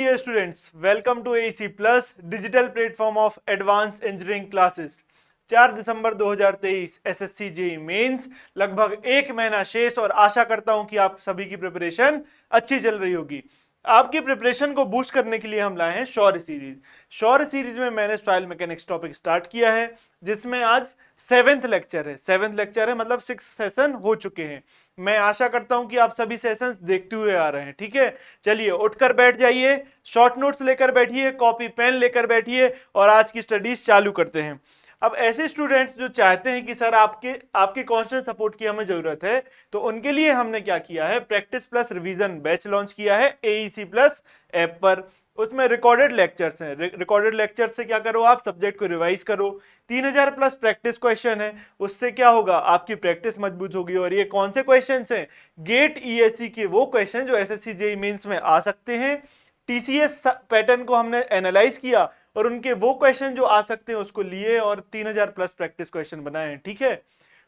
Dear students, welcome to AEC Plus digital platform of advance engineering classes. 4 दिसंबर 2023 SSC JEE Mains, लगभग एक महीना शेष और आशा करता हूं कि आप सभी की प्रिपरेशन अच्छी चल रही होगी। आपकी प्रिपरेशन को बूस्ट करने के लिए हम लाए हैं शौर्य सीरीज। शौर्य सीरीज में मैंने सॉइल मैकेनिक्स टॉपिक स्टार्ट किया है, जिसमें आज 7th लेक्चर है। 7th लेक्चर है मतलब 6 सेशन हो चुके हैं। मैं आशा करता हूं कि आप सभी सेशंस देखते हुए आ रहे हैं। ठीक है, चलिए उठकर बैठ जाइए, शॉर्ट नोट्स लेकर बैठिए, कॉपी पेन लेकर बैठिए और आज की स्टडीज चालू करते हैं। अब ऐसे स्टूडेंट्स जो चाहते हैं कि सर आपके आपके कांस्टेंट सपोर्ट की हमें जरूरत है, तो उनके लिए हमने क्या किया है, practice plus revision batch launch किया है एईसी प्लस ऐप पर। उसमें रिकॉर्डेड लेक्चर्स हैं। रिकॉर्डेड लेक्चर से क्या करो, आप सब्जेक्ट को रिवाइज करो। 3000 प्लस प्रैक्टिस क्वेश्चन है, उससे क्या होगा, आपकी प्रैक्टिस मजबूत होगी। और ये कौन से क्वेश्चन हैं, गेट ईएससी के वो क्वेश्चन जो एसएससी जेईई मेंस में आ सकते हैं। टीसीएस पैटर्न को हमने एनालाइज किया और उनके वो क्वेश्चन जो आ सकते हैं उसको लिए और 3000 प्लस प्रैक्टिस क्वेश्चन बनाए हैं। ठीक है,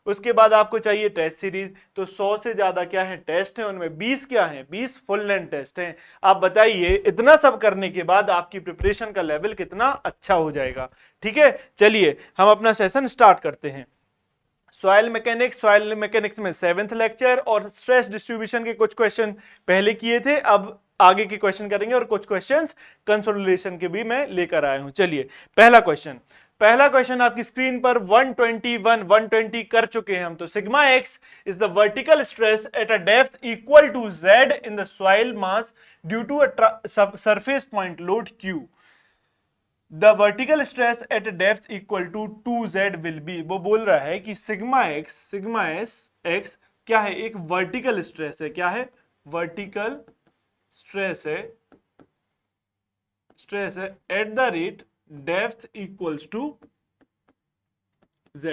उसके बाद आपको चाहिए टेस्ट सीरीज। तो 100 से ज्यादा क्या है, टेस्ट है। उनमें 20 क्या है, 20 फुल लेंथ टेस्ट हैं। आप बताइए इतना सब करने के बाद आपकी प्रिपरेशन का लेवल कितना अच्छा हो जाएगा। ठीक है, चलिए हम अपना सेशन स्टार्ट करते हैं। सॉइल मैकेनिक्स में 7th लेक्चर और स्ट्रेस डिस्ट्रीब्यूशन के कुछ क्वेश्चन पहले किए थे, अब आगे के क्वेश्चन करेंगे और कुछ क्वेश्चंस कंसोलिडेशन के भी मैं लेकर आया हूं। चलिए पहला क्वेश्चन आपकी स्क्रीन पर 120 कर चुके हैं हम। तो sigma x is the vertical stress at a depth equal to z in the soil mass due to a surface point load q. The vertical stress at depth equal to 2z will be. वो बोल रहा है कि sigma x क्या है, एक vertical stress है। क्या है, वर्टिकल स्ट्रेस है at the rate depth equals to z।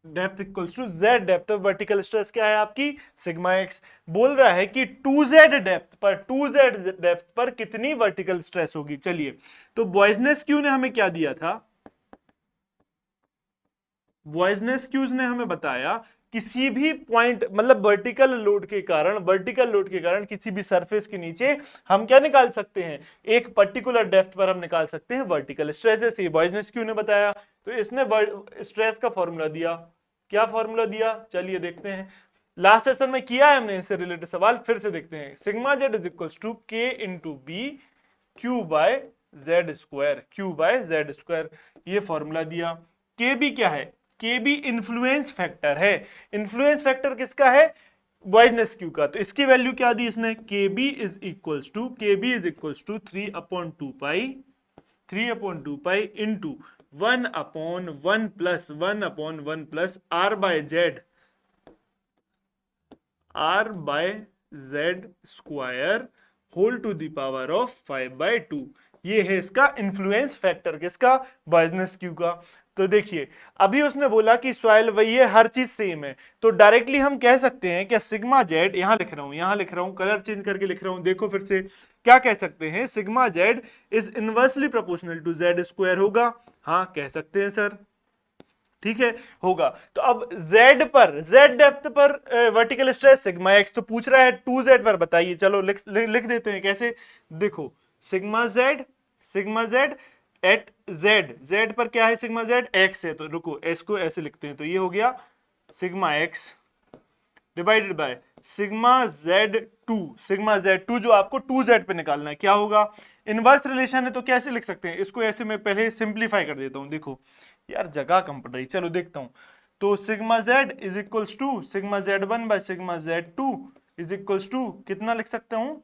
Depth of vertical stress क्या है आपकी, सिग्मा एक्स। बोल रहा है कि 2z डेप्थ पर कितनी वर्टिकल स्ट्रेस होगी। चलिए, तो बॉयजनेस क्यू ने हमें क्या दिया था, बॉयजनेस क्यूज ने हमें बताया किसी भी पॉइंट मतलब वर्टिकल लोड के कारण किसी भी सरफेस के नीचे हम क्या निकाल सकते हैं, एक पर्टिकुलर डेप्थ पर हम निकाल सकते हैं वर्टिकल स्ट्रेसेस। ये बॉयजनेस क्यू ने बताया। तो इसने स्ट्रेस का फॉर्मूला दिया। क्या फॉर्मूला दिया, चलिए देखते हैं। लास्ट सेशन में किया है हमने इससे रिलेटेड सवाल, फिर से देखते हैं। Sigma Z is equal to K into B Q by Z square, ये फॉर्मूला दिया। के बी क्या है, के बी इन्फ्लुएंस फैक्टर है। इन्फ्लुएंस फैक्टर किसका है, बॉयजनेस क्यू का। तो इसकी वैल्यू क्या दी इसने, K B is equals to 3/2 pi into 1/1 plus are by Z square whole to the power of 5/2। ये है इसका इन्फ्लुएंस फैक्टर, किसका, बॉयजनेस क्यू का। तो देखिए अभी उसने बोला कि सॉइल वही है, हर चीज सेम है। तो डायरेक्टली हम कह सकते हैं क्या, सिग्मा जेड, यहां लिख रहा हूं कलर चेंज करके लिख रहा हूं, देखो फिर से क्या कह सकते हैं, sigma Z is inversely proportional to z square होगा। हाँ कह सकते हैं सर, ठीक है होगा। तो अब z डेप्थ पर वर्टिकल स्ट्रेस सिग्मा एक्स, तो पूछ रहा है 2z पर बताइए। चलो लिख देते हैं कैसे, देखो सिग्मा जेड एट जेड पर क्या है, सिग्मा जेड एक्स है। तो रुको एस को ऐसे लिखते हैं, तो ये हो गया sigma x divided by sigma z two जो आपको 2z पे निकालना है, क्या होगा, इनवर्स रिलेशन है तो कैसे लिख सकते हैं इसको, ऐसे मैं पहले सिंप्लीफाई कर देता हूं। देखो यार जगह कम पड़ रही, चलो देखता हूं। तो sigma Z is equals to sigma z one by sigma z two is equals to कितना लिख सकता हूं,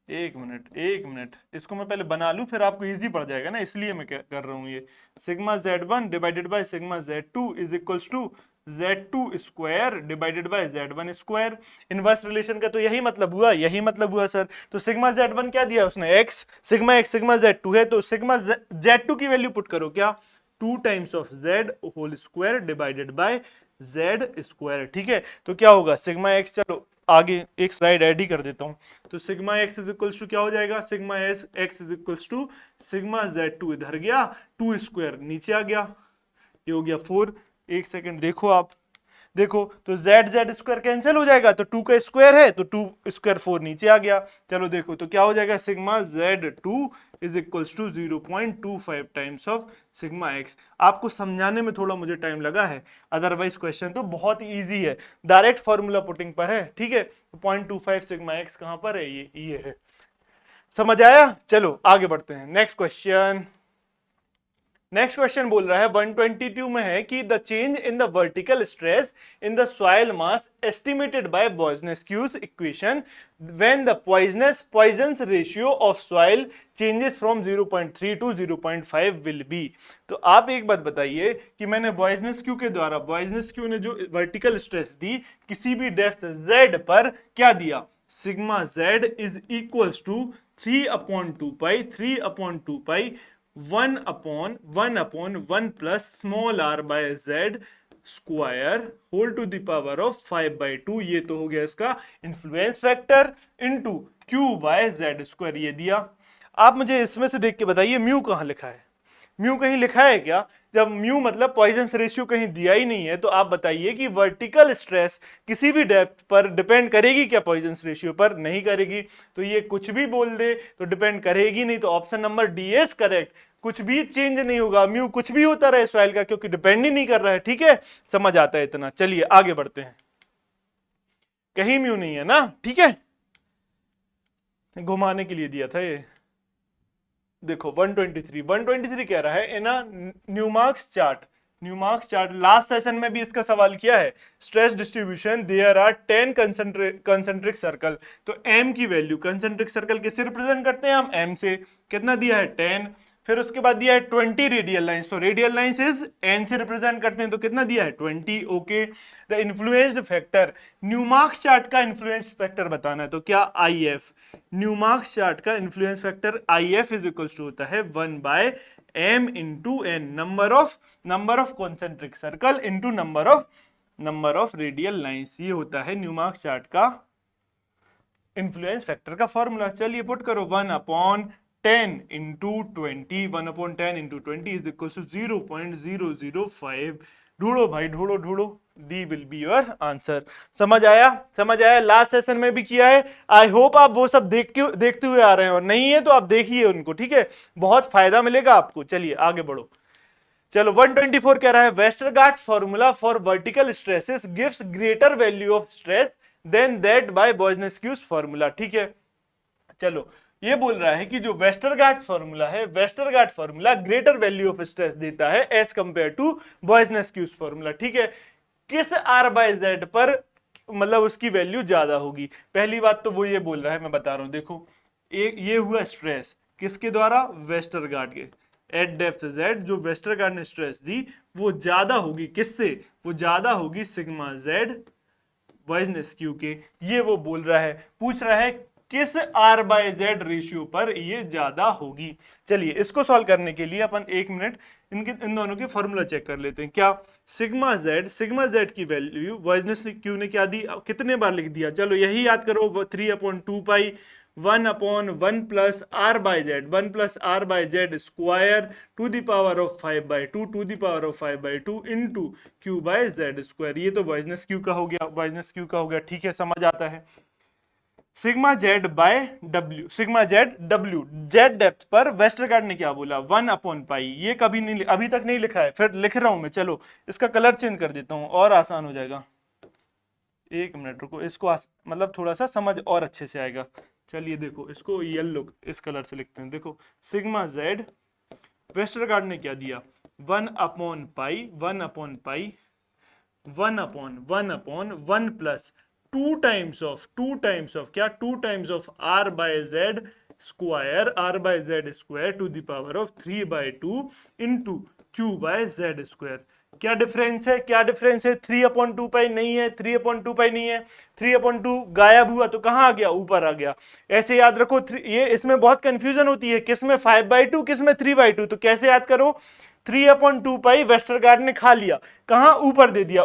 एक मिनट इसको मैं पहले बना लूं, फिर आपको इजी पड़ जाएगा ना, इसलिए मैं कर रहा हूं ये। Sigma z one divided by sigma z two is equals to Z2 square divided by Z1 square. Inverse relation का तो यही मतलब हुआ सर। तो सिग्मा Z1 क्या दिया उसने, x, सिग्मा Z2 है, तो सिग्मा Z2 की वैल्यू पुट करो, क्या, 2 times of Z whole square divided by Z square. ठीक है, तो क्या होगा सिग्मा x, चलो आगे एक स्लाइड ऐड ही कर देता हूं। तो sigma x is equals to क्या हो जाएगा, sigma x is equals to sigma Z2 इधर गया, 2 स्क्वायर नीचे आ गया, ये हो गया 4। एक सेकंड देखो आप, देखो तो z z स्क्वायर कैंसिल हो जाएगा, तो 2 का स्क्वायर है तो 2 स्क्वायर 4 नीचे आ गया। चलो देखो तो क्या हो जाएगा, sigma z2 is equals to 0.25 times of sigma x। आपको समझाने में थोड़ा मुझे टाइम लगा है, अदरवाइज क्वेश्चन तो बहुत इजी है, डायरेक्ट फॉर्मूला पुटिंग पर है, ठीक है। 0.25 सिग्मा x कहां पर है, ये है। समझ आया? चलो आगे बढ़ते हैं, नेक्स्ट क्वेश्चन। नेक्स्ट क्वेश्चन बोल रहा है 122 में है कि the change in the vertical stress in the soil mass estimated by Boussinesq's equation when the Poisson's ratio of soil changes from 0.3 to 0.5 will be. तो आप एक बात बताइए कि मैंने Boussinesq के द्वारा, Boussinesq ने जो वर्टिकल स्ट्रेस दी किसी भी डेप्थ z पर क्या दिया, sigma z is equals to 3/2 pi 3/2 pi 1/1 plus small r by z square whole to the power of 5/2। ये तो हो गया इसका influence factor into q by z square, ये दिया। आप मुझे इसमें से देख के बताइए म्यू कहां लिखा है, म्यू कहीं लिखा है क्या? जब म्यू मतलब पॉइजनस रेशियो कहीं दिया ही नहीं है, तो आप बताइए कि वर्टिकल स्ट्रेस किसी भी डेप्थ पर डिपेंड करेगी क्या पॉइजनस रेशियो पर? नहीं करेगी। तो ये कुछ भी बोल दे तो डिपेंड करेगी नहीं, तो option number D is correct. कुछ भी चेंज नहीं होगा, म्यू कुछ भी होता रहे सॉइल का, क्योंकि डिपेंड ही नहीं कर रहा है, ठीक है। समझ आता है इतना, चलिए आगे बढ़ते हैं। कहीं म्यू नहीं है ना, ठीक है, घुमाने के लिए दिया था ये। देखो 123 कह रहा है in Newmark's chart, last session में भी इसका सवाल किया है। Stress distribution there are 10 concentric circle, तो m की वैल्यू, कंसेंट्रिक सर्कल किससे रिप्रेजेंट करते हैं हम, m से। कितना दिया है 10, फिर उसके बाद दिया है 20 रेडियल लाइंस, तो रेडियल लाइंस इज n से रिप्रेजेंट करते हैं, तो कितना दिया है 20। Okay, the influenced factor, Newmark's chart का इन्फ्लुएंस फैक्टर बताना है, तो क्या IF, न्यूमार्क्स चार्ट का influence factor IF is equal to होता है 1/m into n, number of concentric circle into number of radial lines, ये होता है न्यूमार्क्स चार्ट का इन्फ्लुएंस फैक्टर का फॉर्मूला। चलिए पुट करो 1/10 into 20, 1/10 into 20 is equal to 0.005। ढूंढो भाई, ढूंढो, D will be your answer. समझ आया, लास्ट सेशन में भी किया है। आई होप आप वो सब देखते हुए आ रहे हैं, और नहीं है तो आप देखिए उनको, ठीक है, बहुत फायदा मिलेगा आपको। चलिए आगे बढ़ो। चलो 124 कह रहा है Westergaard's formula for vertical stresses gives greater value of stress than that by Boussinesq's formula, ठीक है। चलो ये बोल रहा है कि जो वेस्टरगार्ड फॉर्मूला है, Westergaard formula greater value of stress देता है as compare to Boussinesq's formula, ठीक है। किस r बाय z पर मतलब उसकी वैल्यू ज्यादा होगी? पहली बात तो वो ये बोल रहा है, मैं बता रहा हूं, देखो ये हुआ स्ट्रेस किसके द्वारा, वेस्टरगार्ड के, एट डेप्थ z जो वेस्टरगार्ड ने स्ट्रेस दी वो ज्यादा होगी किससे, वो ज्यादा होगी सिग्मा z Boussinesq के, ये वो बोल रहा है। पूछ रहा है किस r बाय z रेशियो पर ये ज्यादा होगी। चलिए इसको सॉल्व करने के लिए अपन 1 मिनट इन दोनों के फॉर्मूला चेक कर लेते हैं। क्या, सिग्मा z की वैल्यू Boussinesq ने क्या दी, कितने बार लिख दिया, चलो यही याद करो, 3/2 pi 1/1 plus r by z square to the power of 5/2 into q by z square, ये तो Boussinesq का हो गया, ठीक है, समझ आता है। Sigma Z by W, sigma Z depth पर वेस्टरगार्ड ने क्या बोला, 1/पाई, ये कभी नहीं, अभी तक नहीं लिखा है, फिर लिख रहा हूं मैं। चलो इसका कलर चेंज कर देता हूं और आसान हो जाएगा। 1 मिनट रुको, इसको मतलब थोड़ा सा समझ और अच्छे से आएगा। चलिए देखो इसको येलो इस कलर से लिखते हैं। देखो सिग्मा जेड वेस्टरगार्ड ने क्या दिया, 1/पाई 1/1 प्लस 2 टाइम्स ऑफ क्या, 2 times of r by z square to the power of 3/2 into q by z square. क्या डिफरेंस है, 3/2 पाई नहीं है, 3/2 पाई नहीं है, 3/2 गायब हुआ तो कहां आ गया, ऊपर आ गया। ऐसे याद रखो, ये इसमें बहुत कंफ्यूजन होती है, किसमें 5/2 किसमें 3/2, तो कैसे याद करो, 3/2 पाई वेस्टरगार्ड ने खा लिया, कहां, ऊपर दे दिया,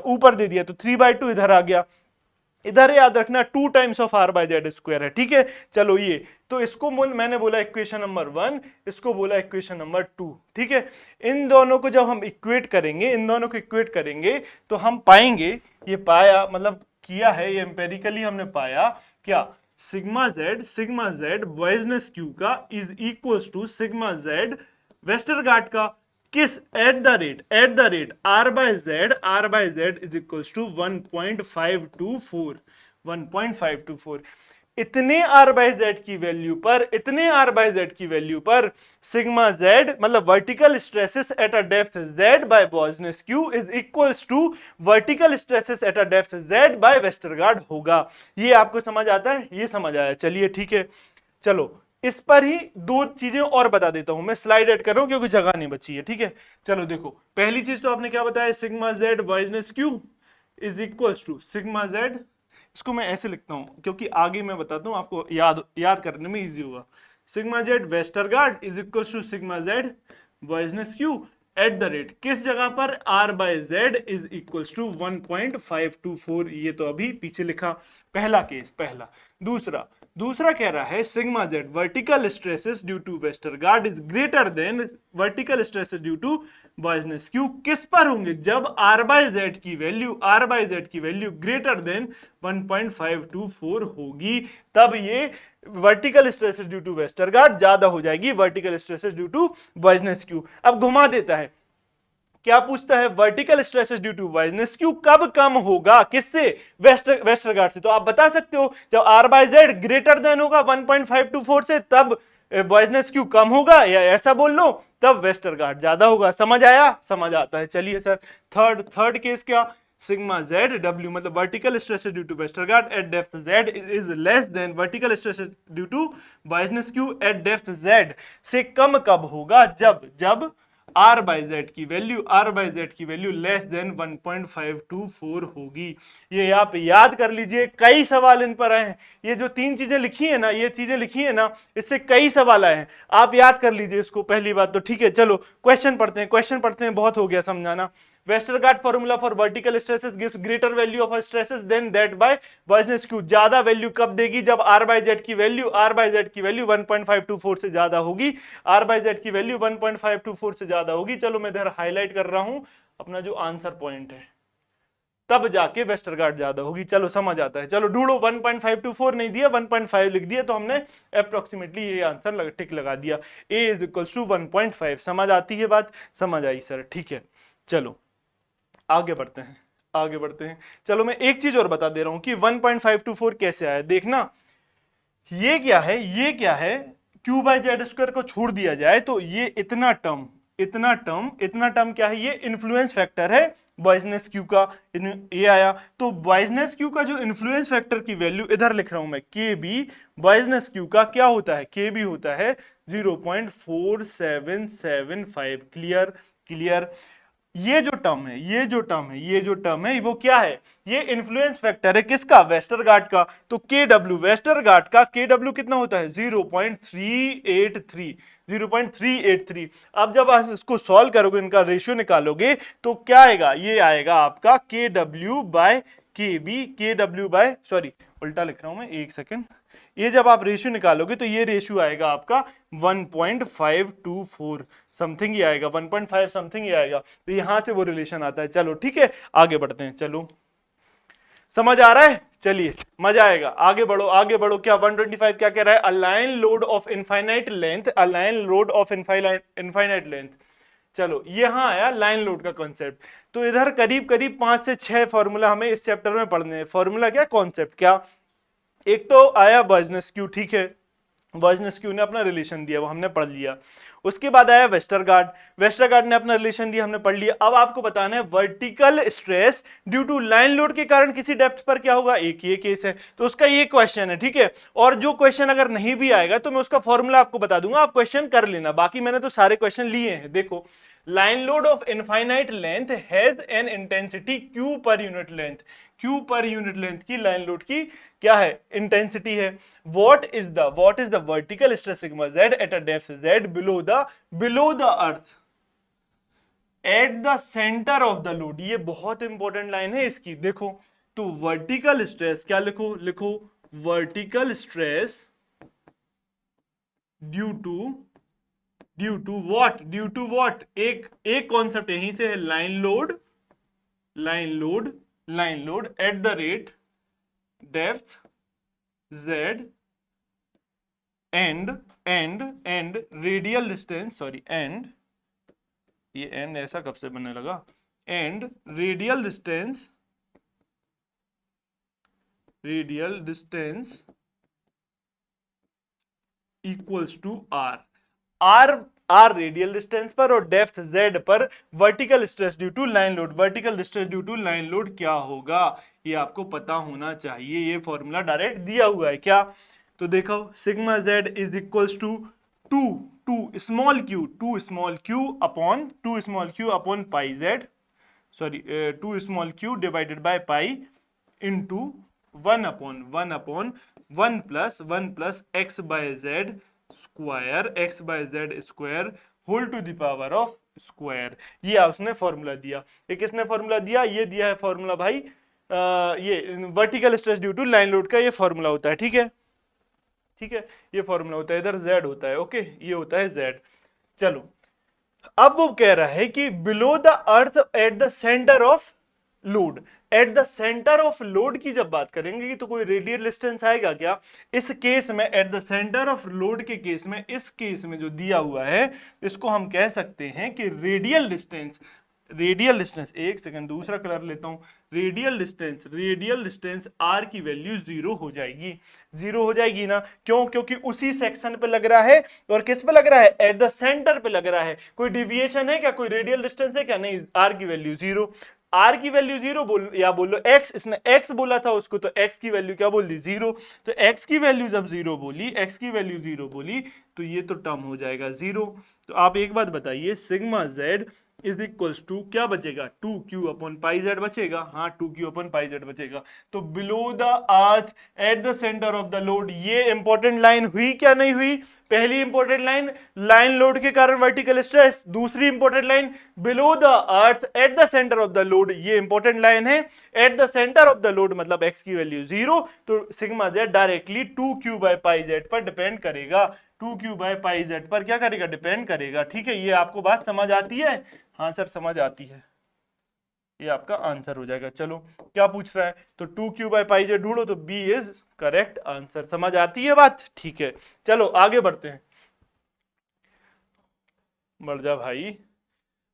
तो 3/2 इधर आ गया। इधर याद रखना 2 times of r by Z square है, ठीक है। चलो ये तो इसको मैंने बोला इक्वेशन नंबर 1, इसको बोला इक्वेशन नंबर 2, ठीक है। इन दोनों को जब हम इक्वेट करेंगे, इन दोनों को इक्वेट करेंगे तो हम पाएंगे, ये पाया मतलब किया है, ये एम्पेरिकली हमने पाया क्या, सिग्मा जेड बॉयजनेस क्यू का is equals to sigma Z Westergaard का, किस, at the rate R by Z is equals to 1.524 इतने आर बाय जेड की वैल्यू पर सिग्मा जेड मतलब vertical stresses at a depth Z by Boussinesq Q is equals to vertical stresses at a depth Z by Westergaard होगा। ये आपको समझ आता है, ये समझ आया, चलिए ठीक है। चलो इस पर ही दो चीजें और बता देता हूं, मैं स्लाइड ऐड कर रहा हूं क्योंकि जगह नहीं बची है, ठीक है। चलो देखो पहली चीज तो आपने क्या बताया, sigma Z Boussinesq Q is equals to sigma Z, इसको मैं ऐसे लिखता हूं क्योंकि आगे मैं बताता हूं आपको याद करने में इजी होगा। Sigma Z Westergaard is equals to sigma Z Boussinesq Q at the rate किस जगह पर, R by Z is equals to 1.524, ये तो अभी पीछे लिखा, पहला केस पहला। दूसरा कह रहा है sigma Z vertical stresses due to Westergaard is greater than vertical stresses due to Boussinesq Q, किस पर होंगे, जब आर बाय जेड की वैल्यू ग्रेटर देन 1.524 होगी, तब ये vertical stresses due to Westergaard ज्यादा हो जाएगी vertical stresses due to Boussinesq Q. अब घुमा देता है, क्या पूछता है, vertical stresses due to Boussinesq Q कब कम होगा, किससे, वेस्टरगार्ड से। तो आप बता सकते हो जब are by z greater than होगा 1.524 से, तब बॉयजनेस क्यू कम होगा, या ऐसा बोल लो तब वेस्टरगार्ड ज्यादा होगा। समझ आया, समझ आता है। चलिए सर थर्ड केस क्या, सिग्मा जेड डब्ल्यू मतलब vertical stresses due to Westergaard at depth Z is less than vertical stresses due to Boussinesq Q at depth Z से कम कब होगा, जब आर बाय जेड की वैल्यू लेस देन 1.524 होगी। ये आप याद कर लीजिए, कई सवाल इन पर आए हैं। ये जो तीन चीजें लिखी है ना, इससे कई सवाल आए हैं, आप याद कर लीजिए इसको, पहली बात तो ठीक है। चलो क्वेश्चन पढ़ते हैं, बहुत हो गया समझाना। Westergaard formula for vertical stresses gives greater value of stresses than that by Boussinesq Q, ज्यादा वैल्यू कब देगी, जब आर बाय जेड की वैल्यू 1.524 से ज्यादा होगी, आर बाय जेड की वैल्यू 1.524 से ज्यादा होगी। चलो मैं इधर हाईलाइट कर रहा हूं अपना जो आंसर पॉइंट है, तब जाके वेस्टरगार्ड ज्यादा होगी। चलो समझ आता है, चलो ढूंढो, 1.524 नहीं दिया, 1.5 लिख दिया, तो हमने अप्रोक्सीमेटली ये आंसर टिक लगा दिया, a इज इक्वल्स टू 1.5। समझ आती है बात, समझ आई सर, ठीक है। चलो आगे बढ़ते हैं। चलो मैं एक चीज और बता दे रहा हूं कि 1.524 कैसे आया, देखना। ये क्या है, क्यू बाय जेड स्क्वायर को छोड़ दिया जाए तो ये इतना टर्म क्या है, ये इन्फ्लुएंस फैक्टर है बॉयजनेस क्यू का, ये आया। तो बॉयजनेस क्यू का जो इन्फ्लुएंस फैक्टर की वैल्यू इधर लिख रहा हूं मैं, के बी, बॉयजनेस क्यू का क्या होता है, के बी होता है 0.4775। क्लियर। ये जो टर्म है वो क्या है, ये इन्फ्लुएंस फैक्टर है किसका, वेस्टरगार्ड का। तो वेस्टरगार्ड का KW कितना होता है, 0.383। अब जब आप इसको सॉल्व करोगे, इनका रेशियो निकालोगे, तो क्या आएगा, ये आएगा आपका KW बाय KB, सॉरी उल्टा लिख रहा हूं मैं, एक सेकेंड। ये जब आप रेशियो निकालोगे तो ये रेशियो आएगा आपका 1.524 समथिंग ही आएगा, 1.5 समथिंग ही आएगा। तो यहां से वो रिलेशन आता है। चलो ठीक है, आगे बढ़ते हैं। चलो समझ आ रहा है, चलिए मजा आएगा, आगे बढ़ो। क्या 125 क्या कह रहा है, align load of infinite length. चलो यहां आया लाइन लोड का कॉन्सेप्ट। तो इधर करीब 5 से 6 फॉर्मूला हमें इस चैप्टर में पढ़ने हैं। फॉर्मूला क्या, कॉन्सेप्ट क्या, एक तो आया बॉयजनेस क्यू, ठीक है, बॉयजनेस क्यू ने अपना रिलेशन दिया, वो हमने पढ़ लिया। उसके बाद आया वेस्टरगार्ड ने अपना रिलेशन दिया, हमने पढ़ लिया। अब आपको बताना है vertical stress due to line load के कारण किसी डेप्थ पर क्या होगा, एक ये केस है, तो उसका ये क्वेश्चन है, ठीक है। और जो क्वेश्चन अगर नहीं भी आएगा तो मैं उसका फॉर्मूला आपको बता दूंगा, आप क्वेश्चन कर लेना। बाकी मैंने तो सारे क्वेश्चन लिए हैं। देखो, line load of infinite length has an intensity Q per unit length की लाइन लोड की क्या है, इंटेंसिटी है। What is the vertical stress sigma Z eight a depth Z below the earth at the centre of the load. ये बहुत important line है इसकी। देखो तो वर्टिकल स्ट्रेस क्या लिखो, लिखो vertical stress due to what, एक कॉन्सेप्ट यहीं से है, line load at the rate depth z and radial distance, sorry and, ये एंड ऐसा कब से बनने लगा, and radial distance equals to r radial distance पर और डेप्थ z पर vertical stress due to line load, vertical stress due to line load क्या होगा, ये आपको पता होना चाहिए। ये फॉर्मूला डायरेक्ट दिया हुआ है क्या, तो देखो sigma z is equals to two small q upon pi z, sorry 2 small q divided by pi into 1 upon 1 plus x by Z square whole to the power of square. ये उसने formula दिया। ये किसने formula दिया, ये दिया है formula भाई, ये vertical stress due to line load का ये फॉर्मूला होता है। ठीक है, ये फॉर्मूला होता है, इधर z होता है। ओके, ये होता है z। चलो अब वो कह रहा है कि below the earth at the centre of load, at the centre of load की जब बात करेंगे तो कोई रेडियल डिस्टेंस आएगा क्या, इस केस में at the centre of load के केस में, इस केस में जो दिया हुआ है इसको हम कह सकते हैं कि रेडियल डिस्टेंस, एक सेकंड दूसरा कलर लेता हूं, रेडियल डिस्टेंस r की वैल्यू जीरो हो जाएगी ना, क्यों, क्योंकि उसी सेक्शन पे लग रहा है और किस पे लग रहा है, एट द सेंटर पे लग रहा है। कोई डिविएशन है क्या, कोई रेडियल डिस्टेंस है क्या, नहीं, r की वैल्यू जीरो, r की वैल्यू जीरो बोल या बोलो x, इसने x बोला था उसको तो x की वैल्यू क्या बोल दी, जीरो। तो x की वैल्यू जब जीरो बोली तो ये तो टर्म हो जाएगा जीरो। तो आप एक बात बताइए, sigma z is equals to क्या बचेगा, 2q अपॉन पाई z बचेगा, हाँ 2q अपॉन पाई z बचेगा। तो below the earth at the centre of the load, ये इंपॉर्टेंट लाइन हुई क्या नहीं हुई, पहली इंपॉर्टेंट लाइन लोड के कारण वर्टिकल स्ट्रेस, दूसरी important line below the earth at the centre of the load, ये इंपॉर्टेंट लाइन है, at the centre of the load मतलब x की वैल्यू जीरो, तो sigma z directly 2q by pi z पर depend करेगा, 2q by pi z पर क्या करेगा, डिपेंड करेगा। ठीक है, ये आपको बात समझ आती है, हाँ सर समझ आती है, ये आपका आंसर हो जाएगा। चलो क्या पूछ रहा है, तो 2q बाय पाई z ढूंढो, तो b इज करेक्ट आंसर। समझ आती है बात, ठीक है। चलो आगे बढ़ते हैं, बढ़ जा भाई।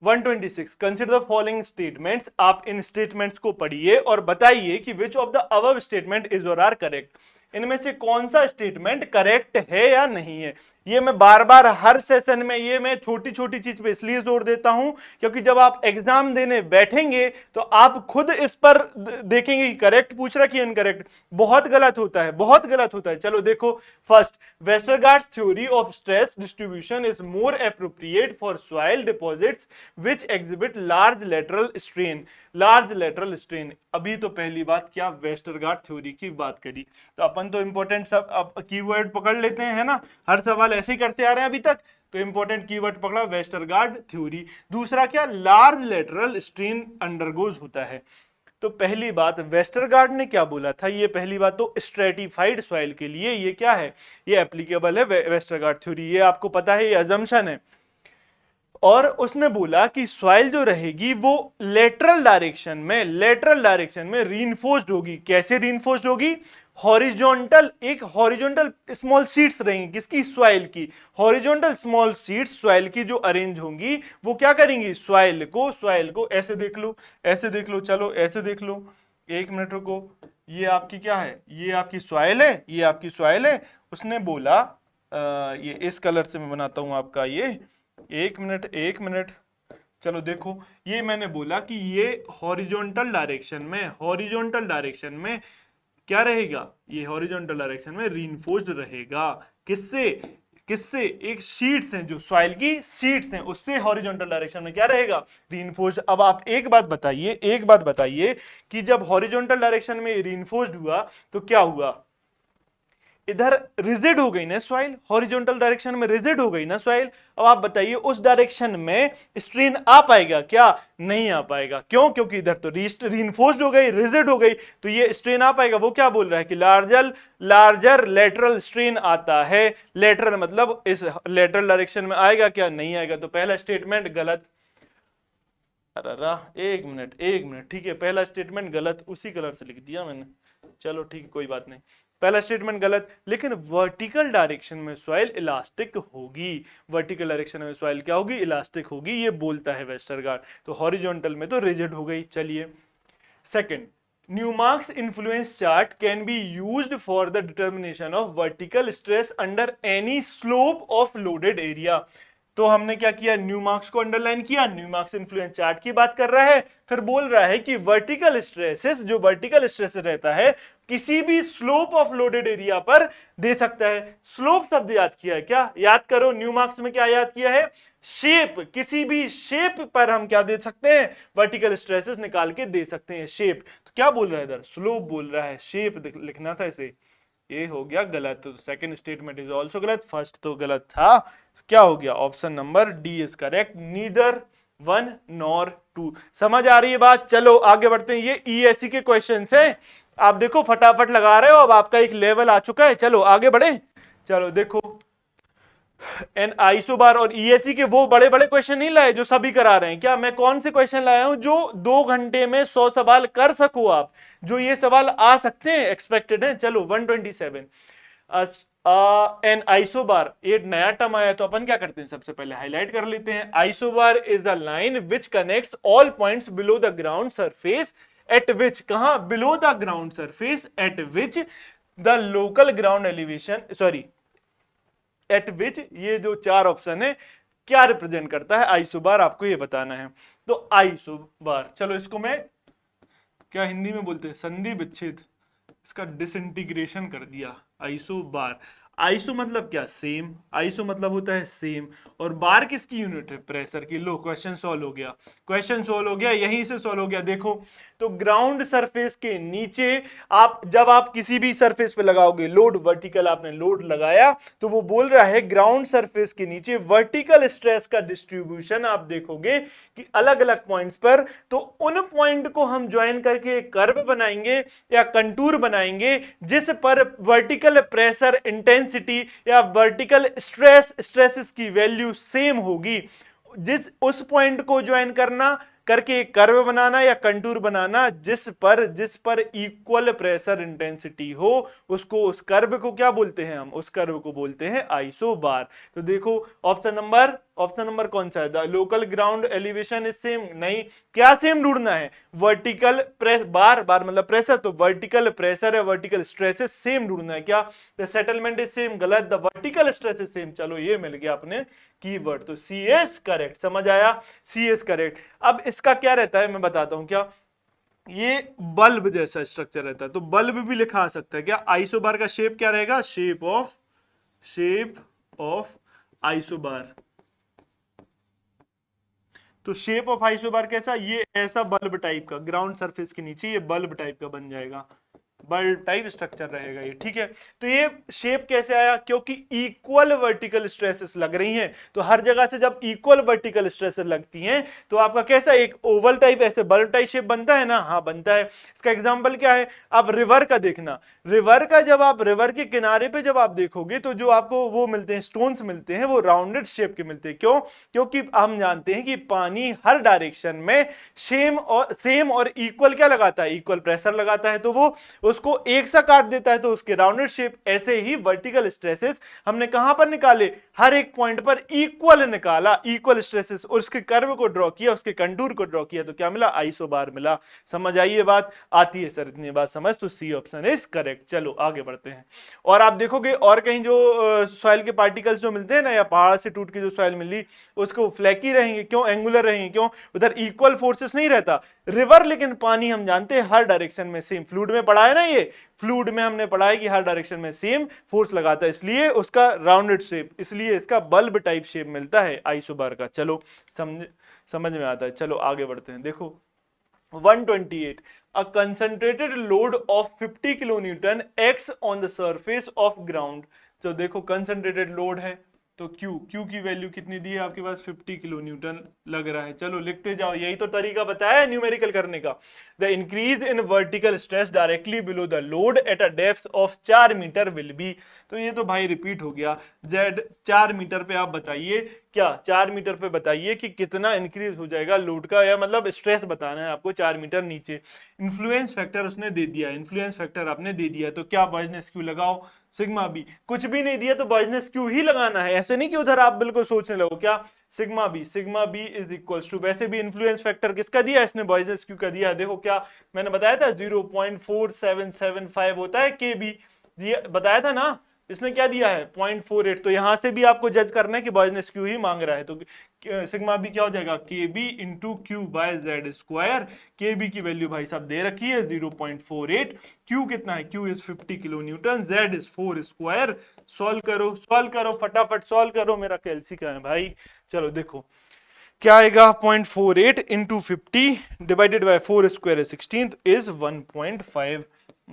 126 कंसिडर द फॉलोइंग स्टेटमेंट्स, आप इन स्टेटमेंट्स को पढ़िए और बताइए कि which of the above statement is और आर करेक्ट, इनमें से कौन सा स्टेटमेंट करेक्ट है या नहीं है। ये मैं बार बार हर सेशन में ये मैं छोटी छोटी चीज पे इसलिए जोर देता हूं क्योंकि जब आप एग्जाम देने बैठेंगे तो आप खुद इस पर देखेंगे कि करेक्ट पूछ रहा कि इनकरेक्ट। बहुत गलत होता है। चलो देखो, first, Westergaard's theory of stress distribution is more appropriate for soil deposits which exhibit large lateral strain. अभी तो पहली बात क्या, वेस्टरगार्ड थ्योरी की बात करी, तो अपन तो इंपॉर्टेंट सब कीवर्ड पकड़ लेते हैं, है ना, हर सवाल ऐसे ही करते आ रहे हैं अभी तक, तो इंपॉर्टेंट कीवर्ड पकड़ा वेस्टरगार्ड थ्योरी। दूसरा क्या, लार्ज लेटरल स्ट्रेन अंडरगोज होता है। तो पहली बात वेस्टरगार्ड ने क्या बोला था, ये पहली बात तो स्ट्रेटिफाइड सॉइल के लिए ये क्या है, ये एप्लीकेबल है वेस्टरगार्ड थ्योरी, ये आपको पता है, ये अजम्पशन है। और उसने बोला कि सॉइल जो रहेगी वो लेटरल डायरेक्शन में रीइंफोर्स्ड होगी। कैसे रीइंफोर्स्ड होगी, हॉरिजॉन्टल, एक हॉरिजॉन्टल स्मॉल शीट्स रहेंगी, किसकी, सॉइल की, हॉरिजॉन्टल स्मॉल शीट्स सॉइल की जो अरेंज होंगी वो क्या करेंगी, सॉइल को ऐसे देख लो, चलो ऐसे देख लो, एक मिनट रुको, ये आपकी क्या है, ये आपकी सॉइल है, उसने बोला ये इस कलर से मैं बनाता हूं आपका, ये एक मिनट, चलो देखो, ये मैंने बोला कि ये हॉरिजॉन्टल डायरेक्शन में क्या रहेगा, ये हॉरिजॉन्टल डायरेक्शन में रीइंफोर्स्ड रहेगा। किससे एक शीट्स हैं, जो सॉइल की शीट्स हैं, उससे हॉरिजॉन्टल डायरेक्शन में क्या रहेगा, रीइंफोर्स्ड। अब आप एक बात बताइए कि जब हॉरिजॉन्टल डायरेक्शन में रीइंफोर्स्ड हुआ तो क्या हुआ, इधर रिजिड हो गई ना सॉइल, हॉरिजॉन्टल डायरेक्शन में रिजिड हो गई ना सॉइल। अब आप बताइए उस डायरेक्शन में स्ट्रेन आ पाएगा क्या? नहीं आ पाएगा। क्यों? क्योंकि इधर तो रीइंफोर्स्ड हो गई, रिजिड हो गई, तो ये स्ट्रेन आ पाएगा? वो क्या बोल रहा है कि लार्जर लेटरल स्ट्रेन आता है। लेटरल मतलब इस लेटरल डायरेक्शन में आएगा क्या? नहीं आएगा। तो पहला स्टेटमेंट गलत। अरे एक मिनट, ठीक है, पहला स्टेटमेंट गलत, उसी कलर से लिख दिया मैंने। चलो ठीक है, कोई बात नहीं, पहला स्टेटमेंट गलत। लेकिन वर्टिकल डायरेक्शन में सॉइल इलास्टिक होगी, वर्टिकल डायरेक्शन में सॉइल क्या होगी? इलास्टिक होगी, ये बोलता है वेस्टरगार्ड। तो हॉरिजॉन्टल में तो रिजिड हो गई। चलिए second, Newmark's influence chart can be used for the determination of vertical stress under any slope of loaded area. तो हमने क्या किया? न्यूमार्क्स को अंडरलाइन किया, न्यूमार्क्स इन्फ्लुएंस चार्ट की बात कर रहा है, फिर बोल रहा है कि वर्टिकल स्ट्रेसेस, जो वर्टिकल स्ट्रेस रहता है किसी भी स्लोप ऑफ लोडेड एरिया पर दे सकता है। स्लोप शब्द याद किया है क्या? याद करो, न्यूमार्क्स में क्या याद किया है? शेप। किसी भी शेप पर हम क्या दे सकते हैं? वर्टिकल स्ट्रेसेस निकाल के दे सकते हैं, शेप। तो क्या बोल रहा है इधर? स्लोप बोल रहा है, शेप लिखना था इसे। ये हो गया गलत, तो सेकंड स्टेटमेंट इज आल्सो गलत, फर्स्ट तो गलत था। तो क्या हो गया? Option number D is correct, neither 1 nor 2। समझ आ रही है बात? चलो आगे बढ़ते हैं। ये ईएससी के क्वेश्चंस हैं, आप देखो फटाफट लगा रहे हो, अब आपका एक लेवल आ चुका है। चलो आगे बढ़े। चलो देखो, एन आइसोबार और ईएससी के वो बड़े बड़े क्वेश्चन नहीं लाए जो सभी करा रहे हैं क्या? मैं कौन से क्वेश्चन लाया हूं जो 2 घंटे में 100 सवाल कर सको आप, जो ये सवाल आ सकते हैं, एक्सपेक्टेड है। चलो 127 एन आइसोबार, ये नया टर्म आया तो अपन क्या करते हैं? सबसे पहले हाईलाइट कर लेते हैं। Isobar is a line which connects all points below the ground surface at which, कहां? Below the ground surface at which the local ground elevation, sorry at which, ये जो 4 ऑप्शन है क्या रिप्रेजेंट करता है? आइसोबार, आपको ये बताना है। तो आइसोबार, चलो इसको मैं क्या हिंदी में बोलते हैं? संधि विच्छेद, इसका डिसइंटीग्रेशन कर दिया। आइसोबार, आइसो मतलब क्या? सेम, आइसो मतलब होता है सेम, और बार किसकी यूनिट है? प्रेशर की। लो क्वेश्चन सॉल्व हो गया, क्वेश्चन सॉल्व हो गया, यहीं से सॉल्व हो गया। देखो तो ग्राउंड सरफेस के नीचे आप, जब आप किसी भी सरफेस पे लगाओगे लोड, वर्टिकल आपने लोड लगाया, तो वो बोल रहा है ग्राउंड सरफेस के नीचे वर्टिकल स्ट्रेस का डिस्ट्रीब्यूशन आप देखोगे कि अलग अलग पॉइंट्स पर, तो उन पॉइंट को हम ज्वाइन करके एक कर्व बनाएंगे या कंटूर बनाएंगे जिस पर वर्टिकल प्रेशर इंटेंसिटी या वर्टिकल स्ट्रेसेस की वैल्यू सेम होगी। जिस उस पॉइंट को ज्वाइन करना करके एक कर्व बनाना या कंटूर बनाना जिस पर इक्वल प्रेशर इंटेंसिटी हो, उसको, उस कर्व को क्या बोलते हैं? हम उस कर्व को बोलते हैं आइसोबार। तो देखो ऑप्शन नंबर कौन सा है? The local ground elevation is same, नहीं, क्या सेम ढूंढना है? वर्टिकल प्रेस, बार मतलब प्रेशर, तो वर्टिकल प्रेशर या वर्टिकल स्ट्रेसेस सेम ढूंढना है क्या? द सेटलमेंट इज सेम, गलत, the vertical stress is same. चलो ये मिल गया अपने कीवर्ड, तो सी इज करेक्ट। समझ आया? सी इज करेक्ट। अब इसका क्या रहता है मैं बताता हूं क्या। ये बल्ब जैसा स्ट्रक्चर रहता है, तो बल्ब भी लिखा आ सकता है क्या? आइसोबार का शेप क्या रहेगा? Shape of isobar. तो शेप ऑफ आइसोबार कैसा? ये ऐसा बल्ब टाइप का, ग्राउंड सरफेस के नीचे ये बल्ब टाइप का बन जाएगा, बल्ब टाइप स्ट्रक्चर रहेगा ये, ठीक है। तो ये शेप कैसे आया? क्योंकि इक्वल वर्टिकल स्ट्रेसेस लग रही हैं, तो हर जगह से जब इक्वल वर्टिकल स्ट्रेसेस लगती हैं तो आपका कैसा एक ओवल टाइप, ऐसे बल्ब टाइप शेप बनता है ना? हाँ बनता है। इसका एग्जांपल क्या है? आप रिवर का देखना, रिवर का जब आप रिवर के किनारे पे जब आप देखोगे तो जो आपको वो मिलते हैं, स्टोन्स मिलते हैं, वो राउंडेड शेप के मिलते हैं। क्यों? क्योंकि हम जानते हैं कि पानी हर डायरेक्शन में सेम और इक्वल क्या लगाता है? इक्वल प्रेशर लगाता है, तो वो उसको एक सा काट देता है, तो उसके राउंडेड शेप। ऐसे ही वर्टिकल स्ट्रेसेस हमने कहां पर निकाले? हर एक पॉइंट पर इक्वल निकाला, इक्वल स्ट्रेसेस, और उसके कर्व को ड्रॉ किया, उसके कंटूर को ड्रॉ किया, तो क्या मिला? आइसोबार मिला। समझ आई ये बात? आती है सर इतनी बात समझ, तो सी ऑप्शन इज करेक्ट। चलो आगे बढ़ते हैं। और आप देखोगे और कहीं जो सॉइल के पार्टिकल्स जो मिलते हैं ना, या पहाड़ से टूट के जो सॉइल मिली, उसको फ्लैकी रहेंगे। क्यों? एंगुलर रहेंगे। क्यों? उधर इक्वल फोर्सेस नहीं रहता। रिवर, लेकिन पानी हम जानते हैं हर डायरेक्शन में सेम, फ्लूइड में पढ़ा है ना, ये फ्लूइड में हमने पढ़ा है कि हर डायरेक्शन में सेम फोर्स लगाता है, इसलिए उसका राउंडेड शेप, इसलिए इसका बल्ब टाइप शेप मिलता है आइसोबार का। चलो समझ में आता है। चलो आगे बढ़ते हैं। देखो 128. A concentrated load of 50 kilonewton acts on the surface of ground. तो देखो कंसंट्रेटेड लोड है तो Q की वैल्यू कितनी दी है आपके पास 50 किलो न्यूटन लग रहा है। चलो लिखते जाओ, यही तो तरीका बताया है न्यूमेरिकल करने का। The increase in vertical stress directly below the load at a depth of 4 metre will be. तो ये तो भाई रिपीट हो गया। Z 4 मीटर पे आप बताइए, क्या 4 मीटर पे बताइए कि कितना इंक्रीज हो जाएगा लोड का, या मतलब स्ट्रेस बताना है आपको 4 मीटर नीचे। इन्फ्लुएंस फैक्टर उसने दे दिया, इन्फ्लुएंस फैक्टर आपने दे दिया, तो क्या बॉयजनेस क्यू लगाओ सिग्मा बी। कुछ भी नहीं दिया तो बॉयजनेस क्यू ही लगाना है, ऐसे नहीं कि उधर आप बिल्कुल सोचने लगो क्या sigma B is equals to, वैसे भी इन्फ्लुएंस फैक्टर किसका दिया इसने, बॉयजनेस क्यू का दिया। देखो क्या मैंने बताया था 0.4775 होता है के बी, बताया था ना। इसने क्या दिया है 0.48, तो यहां से भी आपको जज करना है कि बॉयजनेस क्यू ही मांग रहा है, तो सिग्मा बी क्या हो जाएगा K B into Q by Z square. K B की वैल्यू भाई साहब दे रखी है 0.48, क्यू कितना है, Q is 50 kilo newton, Z is 4 square. Solve करो फटाफट सॉल्व करो, मेरा कैलसी का है भाई। चलो देखो क्या आएगा, 0.48 इंटू 50 डिवाइडेड बाय 4 स्क्वायर है 16 इज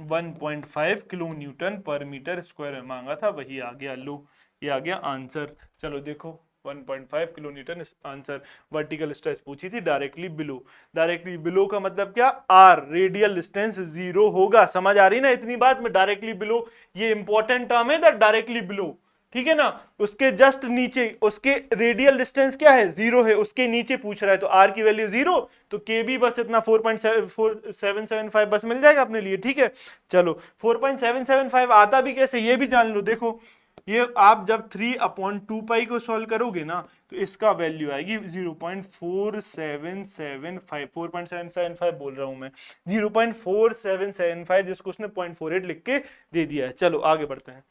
1.5 किलो न्यूटन पर मीटर स्क्वायर में मांगा था, वही आ गया। लो ये आ गया आंसर। चलो देखो 1.5 kilo Newton answer. Vertical stress पूछी थी डायरेक्टली बिलो का मतलब क्या, आर रेडियल डिस्टेंस 0 होगा। समझ आ रही ना इतनी बात में, डायरेक्टली बिलो ये इंपॉर्टेंट टर्म है दैट डायरेक्टली बिलो, ठीक है ना। उसके जस्ट नीचे उसके रेडियल डिस्टेंस क्या है 0 है, उसके नीचे पूछ रहा है तो आर की वैल्यू 0, तो के बी बस इतना 4.775 बस मिल जाएगा अपने लिए, ठीक है। चलो 4.775 आता भी कैसे ये भी जान लो। देखो ये आप जब 3/2 पाई को सॉल्व करोगे ना तो इसका वैल्यू आएगी 0.4775, 4.775 बोल रहा हूं मैं, 0.4775 जिसको उसने 0.48 लिख के दे दिया है। चलो आगे बढ़ते हैं।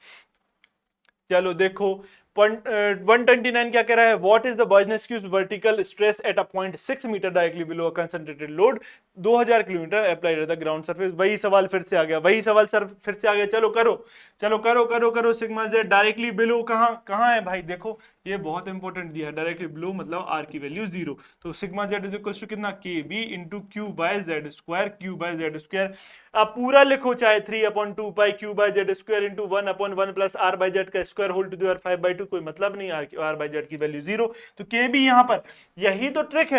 चलो देखो 129 क्या कह रहा है, what is the Boussinesq Q's vertical stress at a point 6 metre directly below concentrated load 2000 kilometre applied at the ground surface. वही सवाल फिर से आ गया, वही सवाल सर फिर से आ गया। चलो करो सिग्मा जेड डायरेक्टली बिलो कहां है भाई, देखो ये बहुत इंपॉर्टेंट दिया है, डायरेक्टली बिलो मतलब आर की वैल्यू 0, तो sigma Z is equal to कितना K B into Q by Z square. आप पूरा लिखो चाहे 3/2 pi Q by Z square into 1/1 plus are by Z का square whole to the power 5/2, कोई मतलब नहीं आर बाय जेड की वैल्यू 0, तो के भी यहां पर। यही तो ट्रिक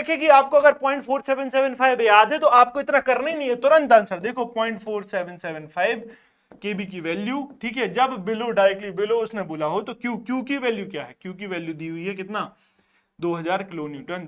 है कि आपको अगर 0.4775 याद है तो आपको इतना करना ही नहीं है, तुरंत आंसर देखो 0.4775 के बी की वैल्यू, ठीक है। जब बिलो डायरेक्टली बिलो उसने बोला हो तो क्यू की वैल्यू क्या है, क्यू की वैल्यू दी हुई है कितना 2000 kilo newton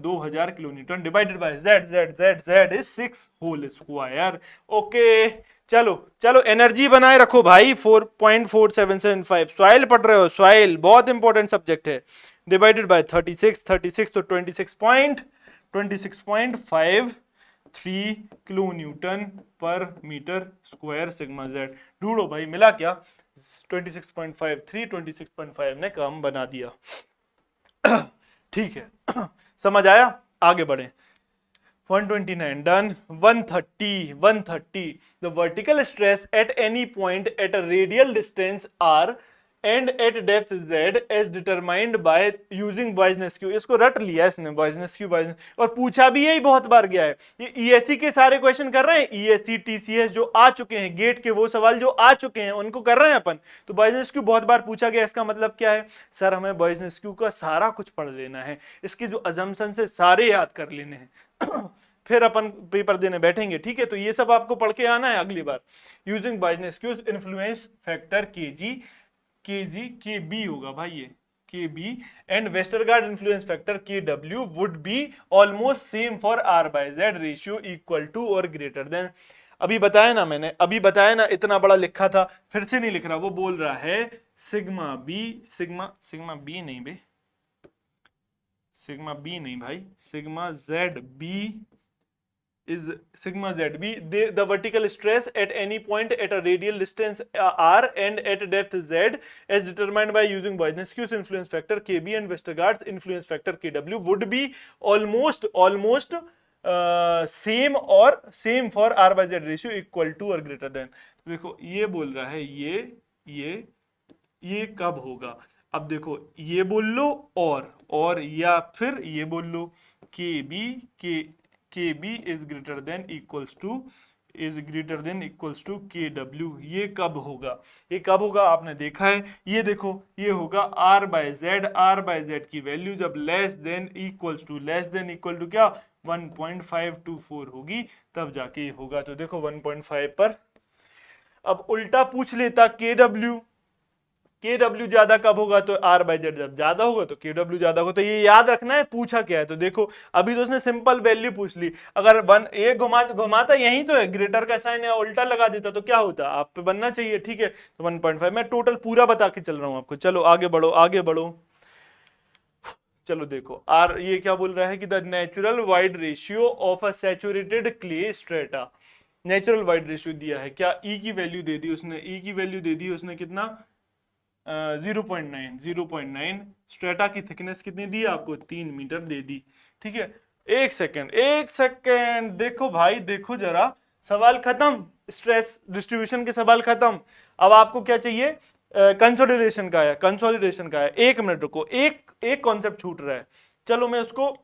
divided by Z is 6 whole square. Okay चलो एनर्जी बनाए रखो भाई 4.4775, सॉइल पढ़ रहे हो, सॉइल बहुत इंपॉर्टेंट सब्जेक्ट है। डिवाइडेड बाय 36 तो 26.53 किलो न्यूटन पर मीटर स्क्वायर सिग्मा जेड। ढूंढो भाई मिला क्या, 26.5 ने काम बना दिया। ठीक है समझ आया, आगे बढ़े। 129 done. 130 the vertical stress at any point at a radial distance r and at depth z as determined by using Boussinesq। इसको रट लिया इसने Boussinesq, और पूछा भी यही बहुत बार गया है। ये ईएससी के सारे क्वेश्चन कर रहे हैं, ईएससी टीसीएस जो आ चुके हैं, गेट के वो सवाल जो आ चुके हैं उनको कर रहे हैं अपन। तो Boussinesq बहुत बार पूछा गया, इसका मतलब क्या है सर, हमें Boussinesq का सारा कुछ पढ़ लेना है, इसके जो अजम्पशंस है सारे याद कर लेने हैं फिर अपन पेपर देने बैठेंगे, ठीक है। तो ये सब आपको पढ़ के आना है अगली बार। Using Boussinesq influence factor K B होगा भाई, ये K B and Westergaard influence factor K W would be almost same for R by Z ratio equal to और ग्रेटर देन। अभी बताया ना मैंने, अभी बताया ना, इतना बड़ा लिखा था, फिर से नहीं लिख रहा। वो बोल रहा है सिग्मा बी नहीं बे, सिग्मा बी नहीं भाई, sigma Z B is sigma zb the vertical stress at any point at a radial distance r and at depth z as determined by using Boussinesq's influence factor kb and Westergaard's influence factor kw would be almost same or same for r by z ratio equal to or greater than। तो देखो ये बोल रहा है ये कब होगा, अब देखो ये बोल लो और या फिर ये बोल लो K B K B is greater than equals to K W. ये कब होगा, ये कब होगा आपने देखा है, ये देखो ये होगा आर बाय जेड की वैल्यू जब लेस देन इक्वल टू क्या 1.524 होगी, तब जाके ये होगा। तो देखो 1.5 पर। अब उल्टा पूछ लेता के डब्ल्यू ज्यादा कब होगा, तो आर बाय जेड जब ज्यादा होगा तो के डब्ल्यू ज्यादा होगा। तो ये याद रखना है पूछा क्या है। तो देखो अभी तो उसने सिंपल वैल्यू पूछ ली, अगर वन ए घुमाता यही तो है, ग्रेटर का साइन या उल्टा लगा देता तो क्या होता, आप पे बनना चाहिए। ठीक है, तो 1.5 मैं टोटल पूरा बता के चल रहा हूं आपको। चलो आगे बढ़ो आगे बढ़ो। चलो देखो आर ये क्या बोल रहा है कि the natural void ratio of a saturated clay strata, natural void ratio दिया है क्या, ई की वैल्यू दे दी उसने, ई की वैल्यू दे दी उसने कितना 0.9 स्ट्रेटा की थिकनेस कितनी दी आपको 3 मीटर दे दी। ठीक है, एक सेकंड देखो भाई, देखो जरा, सवाल खत्म, स्ट्रेस डिस्ट्रीब्यूशन के सवाल खत्म। अब आपको क्या चाहिए, कंसोलिडेशन का है। एक मिनट रुको, एक कॉन्सेप्ट छूट रहा है, चलो मैं उसको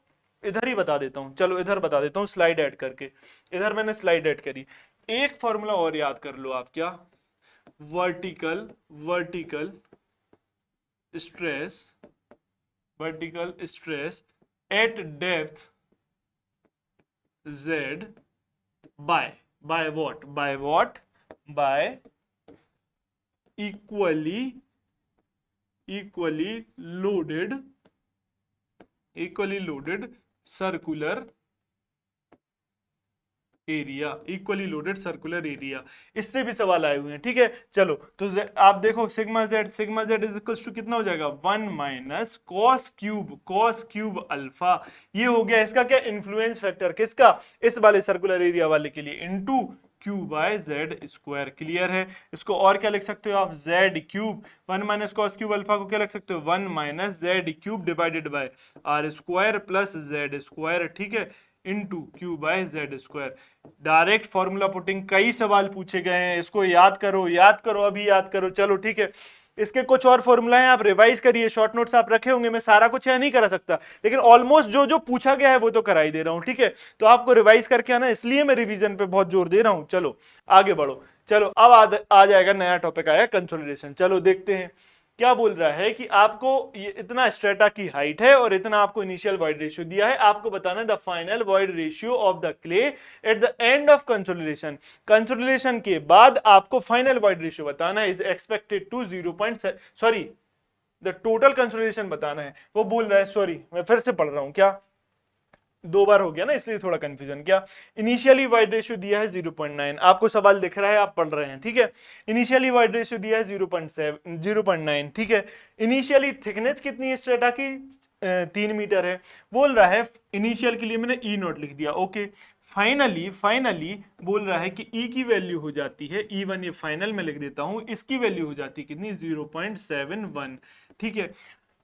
इधर ही बता देता हूं। चलो इधर बता देता हूं स्लाइड ऐड करके, इधर मैंने स्लाइड ऐड करी। एक फॉर्मूला और याद कर लो आप, क्या, vertical stress at depth z by what by equally loaded circular area, इससे भी सवाल आए हुए हैं। ठीक है, चलो तो आप देखो sigma Z is equals to कितना हो जाएगा 1 माइनस कॉस क्यूब अल्फा। ये हो गया इसका क्या इन्फ्लुएंस फैक्टर, किसका, इस वाले सर्कुलर एरिया वाले के लिए, into Q by Z square. Clear है, इसको और क्या लिख सकते हो आप, Z cube 1 minus cos cube alpha को क्या लिख सकते हो 1 minus Z cube divided by R square plus Z square. ठीक है, into Q by Z square. Direct formula putting, कई सवाल पूछे गए हैं, इसको याद करो अभी याद करो। चलो ठीक है, इसके कुछ और फॉर्मूला हैं, आप रिवाइज करिए, शॉर्ट नोट्स आप रखे होंगे, मैं सारा कुछ यहाँ नहीं करा सकता, लेकिन ऑलमोस्ट जो जो पूछा गया है वो तो करा ही दे रहा हूं। ठीक है, तो आपको रिवाइज करके आना, इसलिए मैं रिवीजन पे बहुत जोर दे रहा हूं। चलो आगे बढ़ो। चलो अब आ जाएगा नया टॉपिक, आया कंसोलिडेशन। चलो देखते हैं क्या बोल रहा है कि आपको ये इतना स्ट्रेटा की हाइट है और इतना आपको इनिशियल वॉइड रेशियो दिया है, आपको बताना है the final void ratio of the clay at the end of consolidation के बाद आपको फाइनल वॉइड रेशियो बताना है, is expected to the total consolidation बताना है। वो बोल रहा है, सॉरी मैं फिर से पढ़ रहा हूं, क्या दो बार हो गया ना इसलिए थोड़ा कंफ्यूजन। क्या, इनिशियली वाइड रेशियो दिया है 0.9, आपको सवाल दिख रहा है, आप पढ़ रहे हैं। ठीक है, इनिशियली वाइड रेशियो दिया है 0.9। ठीक है, इनिशियली थिकनेस कितनी है स्ट्रेटा की 3 मीटर है। बोल रहा है इनिशियल के लिए मैंने ई नोट लिख दिया, ओके। फाइनली बोल रहा है कि ई की वैल्यू हो जाती है E1, ये फाइनल में लिख देता हूं, इसकी वैल्यू हो जाती है कितनी 0.71। ठीक है,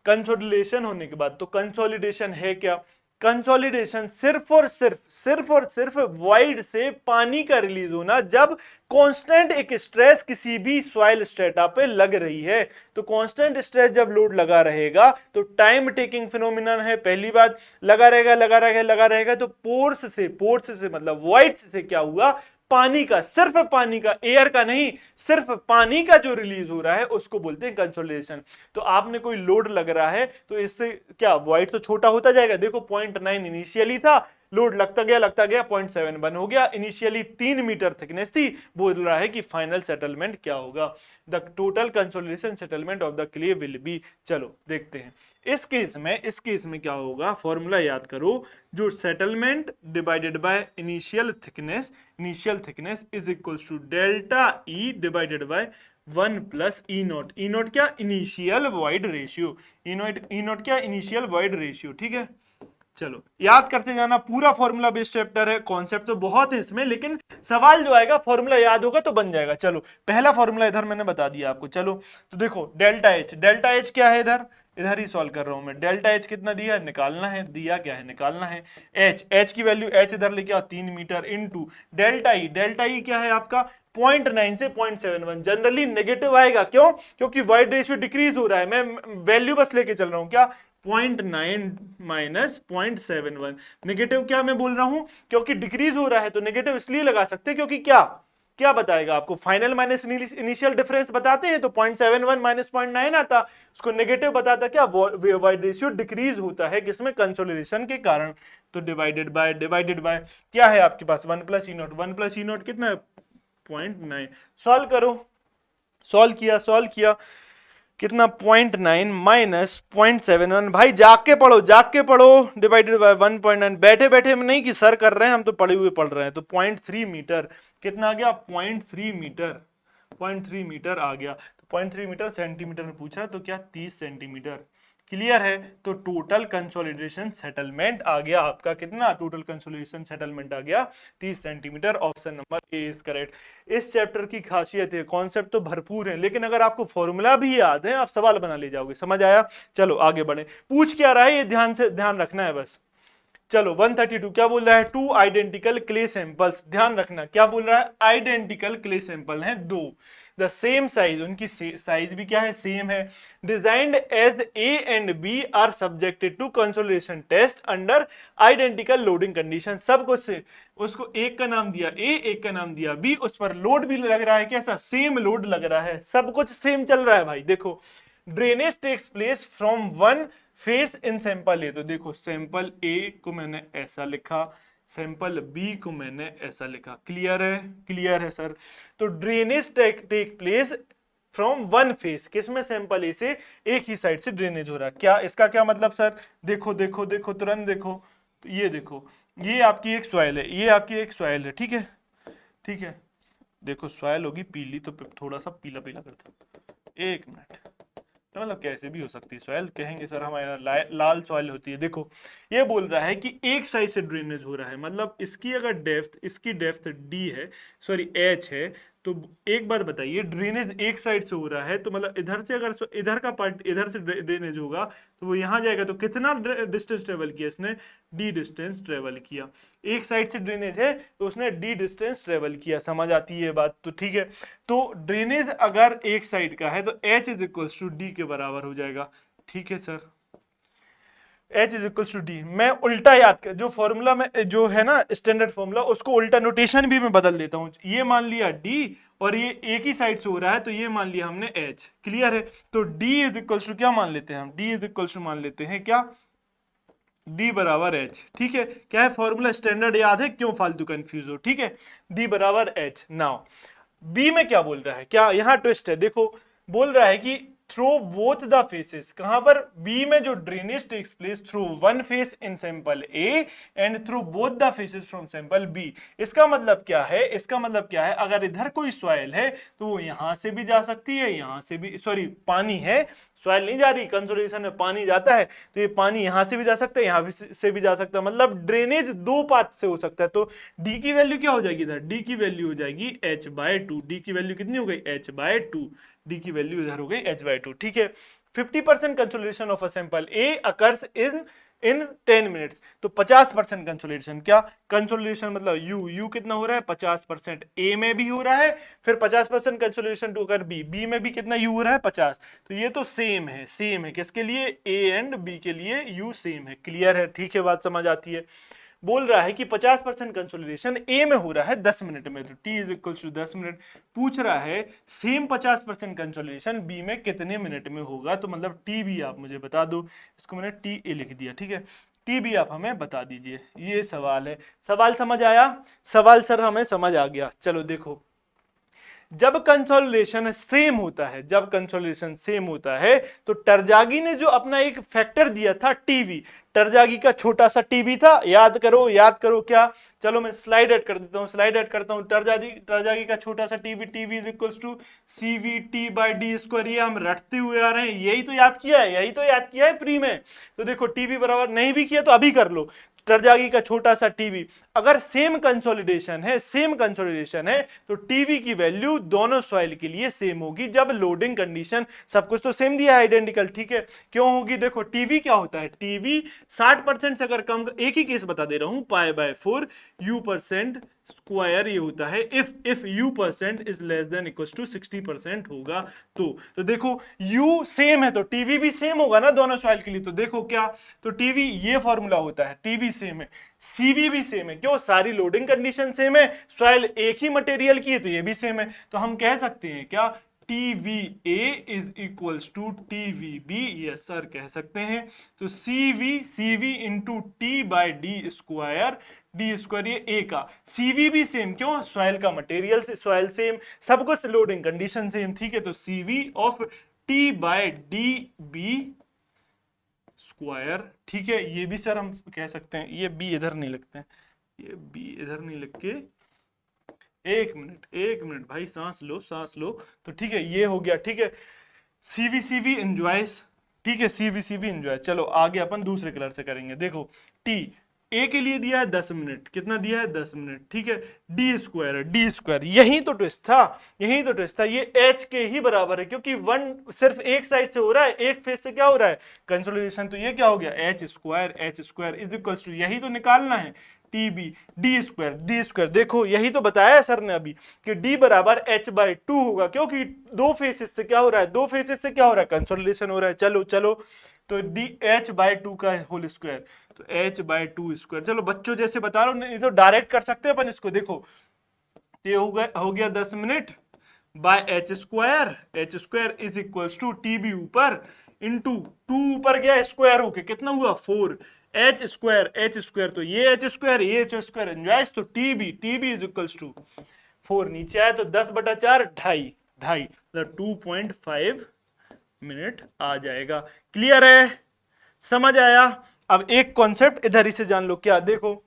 कंसोलिडेशन होने के बाद, तो कंसोलिडेशन है क्या, कंसोलिडेशन सिर्फ और सिर्फ वॉइड से पानी का रिलीज होना जब कांस्टेंट एक स्ट्रेस किसी भी सॉइल स्ट्रेटा पे लग रही है। तो कांस्टेंट स्ट्रेस जब लोड लगा रहेगा तो टाइम टेकिंग फिनोमिनन है, पहली बात, लगा रहेगा तो पोर्स से मतलब वॉइड से क्या हुआ, पानी का, सिर्फ पानी का, एयर का नहीं, सिर्फ पानी का जो रिलीज हो रहा है उसको बोलते हैं कंसोलिडेशन। तो आपने कोई लोड लग रहा है तो इससे क्या वॉइड तो छोटा होता जाएगा, देखो 0.9 इनिशियली था, लोड लगता गया 0.71 हो गया, इनिशियली 3 मीटर थिकनेस थी। बोल रहा है कि फाइनल सेटलमेंट क्या होगा, the total consolidation settlement of the clay will be. चलो देखते हैं इस केस में क्या होगा, फॉर्मूला याद करो, जो settlement divided by initial thickness is equals to delta E divided by 1 plus E naught क्या, initial void ratio, E naught क्या, इनिशियल वॉइड रेशियो। ठीक है, चलो याद करते जाना, पूरा फॉर्मूला बेस्ड चैप्टर है, कॉन्सेप्ट तो बहुत है इसमें, लेकिन सवाल जो आएगा फॉर्मूला याद होगा तो बन जाएगा। चलो पहला फॉर्मूला इधर मैंने बता दिया आपको। चलो तो देखो डेल्टा एच क्या है, इधर ही सॉल्व कर रहा हूं मैं। डेल्टा एच कितना दिया है, निकालना है, निकालना है। एच की वैल्यू, एच इधर लेके आओ 3 मीटर इनटू डेल्टा ई क्या है आपका 0.9 से 0.71। जनरली नेगेटिव आएगा, क्यों, क्योंकि वाइड रेशियो डिक्रीज हो रहा है, मैं वैल्यू बस लेके चल रहा हूं, क्या 0.9 माइनस 0.71। नेगेटिव क्या मैं बोल रहा हूं, क्योंकि डिक्रीज हो रहा है तो नेगेटिव इसलिए लगा सकते हैं क्योंकि क्या क्या बताएगा आपको, फाइनल माइनस इनिशियल डिफरेंस बताते हैं तो 0.71 माइनस 0.9 आता, उसको नेगेटिव बताता क्या, वाइड रेशियो डिक्रीज होता है किसमें, कंसोलिडेशन के कारण। तो डिवाइडेड बाय क्या है आपके पास 1 प्लस ई नोट, 1 प्लस ई नोट कितना है 0.9। सॉल्व किया कितना 0.9 माइनस 0.71, भाई जाग के पढ़ो, डिवाइडेड बाय 1.9, बैठे बैठे में नहीं कि सर कर रहे हैं, हम तो पढ़े हुए पढ़ रहे हैं। तो 0.3 मीटर कितना आ गया 0.3 मीटर, 0.3 मीटर आ गया। तो 0.3 मीटर सेंटीमीटर में पूछा तो क्या 30 सेंटीमीटर। क्लियर है। तो टोटल कंसोलिडेशन सेटलमेंट आ गया आपका कितना, टोटल कंसोलिडेशन सेटलमेंट आ गया 30 centimetre. Option number A is correct. इस चैप्टर की खासियत है, कॉन्सेप्ट तो भरपूर है, लेकिन अगर आपको फॉर्मूला भी याद है आप सवाल बना ले जाओगे। समझ आया। चलो आगे बढ़े, पूछ क्या रहा है ये ध्यान रखना है बस। चलो 132 क्या बोल रहा है, टू आइडेंटिकल क्ले सैंपल्स, ध्यान रखना क्या बोल रहा है, आइडेंटिकल क्ले सैंपल हैं दो, द सेम साइज, उनकी साइज भी क्या है सेम है, designed as A and B are subjected to consolidation test under identical loading condition. सब कुछ से उसको एक का नाम दिया ए, एक का नाम दिया बी, उस पर लोड भी लग रहा है कैसा, सेम लोड लग रहा है, सब कुछ सेम चल रहा है भाई। देखो drainage takes place from one face in sample A, तो देखो सैंपल ए को मैंने ऐसा लिखा, सैंपल बी को मैंने ऐसा लिखा। क्लियर है सर। तो drainage take place from one face, किसमें सैंपल ए से एक ही साइड से ड्रेनेज हो रहा है। क्या इसका क्या मतलब सर, देखो तुरंत देखो, तो ये देखो ये आपकी एक सॉइल है, ये आपकी एक सॉइल है, ठीक है। देखो सॉइल होगी पीली तो थोड़ा सा पीला करता, एक मिनट, मतलब कैसे भी हो सकती है सॉइल, कहेंगे सर हमारे यहाँ लाल सॉइल होती है। देखो ये बोल रहा है कि एक साइड से ड्रेनेज हो रहा है, मतलब इसकी अगर डेप्थ, इसकी डेप्थ डी है, सॉरी एच है, तो एक बात बताइए ड्रेनेज एक साइड से हो रहा है तो मतलब इधर से अगर इधर का पार्ट इधर से ड्रेनेज होगा तो वो यहां जाएगा, तो कितना डिस्टेंस ट्रेवल किया इसने, डी डिस्टेंस ट्रेवल किया। एक साइड से ड्रेनेज है तो उसने डी डिस्टेंस ट्रेवल किया, समझ आती है बात। तो ठीक है, तो ड्रेनेज अगर एक साइड का है तो H is equal to D के बराबर हो जाएगा। ठीक है sir, H is equal to D. मैं उल्टा याद कर, जो फॉर्मूला में जो है ना स्टैंडर्ड फॉर्मूला, उसको उल्टा नोटेशन भी मैं बदल देता हूं। ये मान लिया D और ये एक ही साइड से हो रहा है तो ये मान लिया हमने H। क्लियर है। तो D इज इक्वल टू क्या मान लेते हैं हम, D इज इक्वल टू मान लेते हैं क्या, D बराबर H। ठीक है, क्या है फॉर्मूला स्टैंडर्ड याद है, क्यों फालतू कंफ्यूज हो। ठीक है, D बराबर H। नाउ B में क्या बोल रहा है, क्या यहां ट्विस्ट है, देखो बोल रहा है कि थ्रो बोथ द फेसेस, कहां पर बी में जो drainage takes place through one face in sample A and through both the faces from sample B. इसका मतलब क्या है, अगर इधर कोई सॉइल है तो वो यहां से भी जा सकती है, यहां से भी, सॉरी पानी है, सॉइल नहीं जा रही, कंसोलिडेशन में पानी जाता है तो ये पानी यहां से भी जा सकता है, यहां से भी जा सकता है, मतलब ड्रेनेज दो पाथ से हो सकता है। तो डी की वैल्यू क्या हो जाएगी इधर, डी की वैल्यू हो जाएगी h/2। डी की वैल्यू कितनी हो गई h/2, डी की वैल्यू इधर हो गई h/2। ठीक है, 50% consolidation of a sample A occurs in 10 minutes. तो 50% कंसोलिडेशन, क्या कंसोलिडेशन मतलब यू कितना हो रहा है 50%, ए में भी हो रहा है, फिर 50% कंसोलिडेशन टू अगर बी में भी कितना यू हो रहा है 50। तो ये तो सेम है किसके लिए, ए एंड बी के लिए यू सेम है। क्लियर है, ठीक है, बात समझ आती है। बोल रहा है कि 50% कंसोलिडेशन ए में हो रहा है 10 मिनट में, तो T is equal to 10 minute. पूछ रहा है सेम 50% कंसोलिडेशन बी में कितने मिनट में होगा, तो मतलब टी भी आप मुझे बता दो। इसको मैंने टी ए लिख दिया, ठीक है, टी भी आप हमें बता दीजिए। ये सवाल है, सवाल समझ आया, सवाल सर हमें समझ आ गया। चलो देखो, जब कंसोलिडेशन सेम होता है तो टरजागी ने जो अपना एक फैक्टर दिया था टीवी, टरजागी का छोटा सा टीवी था, याद करो क्या, चलो मैं स्लाइड ऐड करता हूं। टरजागी का छोटा सा TV is equal to CVT/d²। ये हम रटते हुए आ रहे हैं, यही तो याद किया है प्री में। तो देखो टीवी बराबर, नहीं भी किया तो अभी कर लो, टरजागी का छोटा सा टीवी, अगर सेम कंसोलिडेशन है तो टीवी की वैल्यू दोनों सॉइल के लिए सेम होगी जब लोडिंग कंडीशन, सब कुछ तो सेम दिया है आइडेंटिकल। ठीक है, क्यों होगी, देखो टीवी क्या होता है, टीवी 60% से अगर कम, एक ही केस बता दे रहा हूं, π/4 U% स्क्वायर ये होता है if u% is less than equal to 60% होगा तो देखो u सेम है तो टीवी भी सेम होगा ना दोनों सॉइल के लिए। तो देखो क्या, तो टीवी ये फॉर्मूला होता है, टीवी सेम है, सीवी भी सेम है, क्यों, सारी लोडिंग कंडीशन सेम है, सॉइल एक ही मटेरियल की है तो ये भी सेम है। तो हम कह सकते हैं क्या, TVA is equals to TVB, yes sir कह सकते हैं। तो CV into T by D square, D square ये ए का, सीवी भी सेम, क्यों, सॉइल का मटेरियल से सॉइल सेम, सब कुछ लोडिंग कंडीशन सेम, ठीक है। तो CV of T by D B square, ठीक है। ये भी सर हम कह सकते हैं, ये बी इधर नहीं लिखते हैं, ये बी इधर नहीं लिख के, एक मिनट भाई, सांस लो। तो ठीक है, ये हो गया, ठीक है। सीवी एंजॉयस, ठीक है, सीवी एंजॉय। चलो आगे अपन दूसरे कलर से करेंगे। देखो टी ए के लिए दिया है 10 मिनट, कितना दिया है 10 मिनट, ठीक है। डी स्क्वायर यही तो ट्विस्ट था, ये एच के ही बराबर है, क्योंकि वन सिर्फ एक साइड से हो रहा है, एक फेज से क्या हो रहा है, कंसोलिडेशन। तो ये क्या हो गया, H square is equal to, यही तो निकालना है, टीबी डी स्क्वायर। देखो यही तो बताया सर ने अभी कि डी बराबर h/2 होगा, क्योंकि दो फेसेस से क्या हो रहा है, कंसोलिडेशन हो रहा है। चलो तो डी h/2 का होल स्क्वायर, तो h/2 स्क्वायर। चलो बच्चों जैसे बता रहा हूं, नहीं तो डायरेक्ट कर सकते हैं अपन इसको। देखो ये हो गया 10 minute by h square is equal to TB ऊपर इंटू 2 ऊपर गया स्क्वायर होके, कितना हुआ 4, h स्क्वायर, तो ये h स्क्वायर एंजॉयस, तो टीबी इज इक्वल टू 4 नीचे आया तो 10/4 ढाई 2.5 मिनट आ जाएगा। क्लियर है, समझ आया। अब एक कॉन्सेप्ट इधर ही से जान लो, क्या, देखो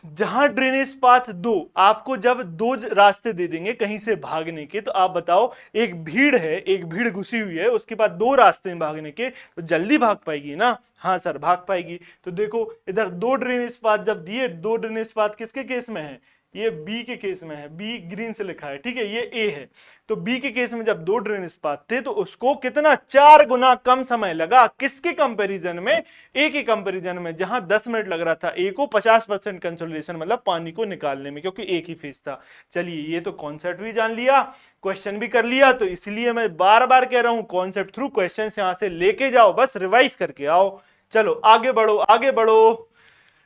जहां ड्रेनेज पाथ दो, आपको जब दो रास्ते दे देंगे कहीं से भागने के, तो आप बताओ, एक भीड़ घुसी हुई है, उसके बाद दो रास्ते हैं भागने के, तो जल्दी भाग पाएगी ना, हाँ सर भाग पाएगी। तो देखो इधर दो ड्रेनेज पाथ जब दिए, दो ड्रेनेज पाथ किसके केस में है, ये बी के केस में है, बी ग्रीन से लिखा है, ठीक है, ये ए है। तो बी के केस में जब दो ड्रेनेज पाथ थे तो उसको कितना 4 गुना कम समय लगा, किसके कंपैरिजन में, ए के कंपैरिजन में, जहां 10 मिनट लग रहा था ए को 50% कंसोलिडेशन मतलब पानी को निकालने में, क्योंकि एक ही फेज था। चलिए ये तो कॉन्सेप्ट भी जान लिया, क्वेश्चन भी कर लिया, तो इसलिए मैं बार बार कह रहा हूं कॉन्सेप्ट थ्रू क्वेश्चन यहां से लेके जाओ, बस रिवाइज करके आओ। चलो आगे बढ़ो,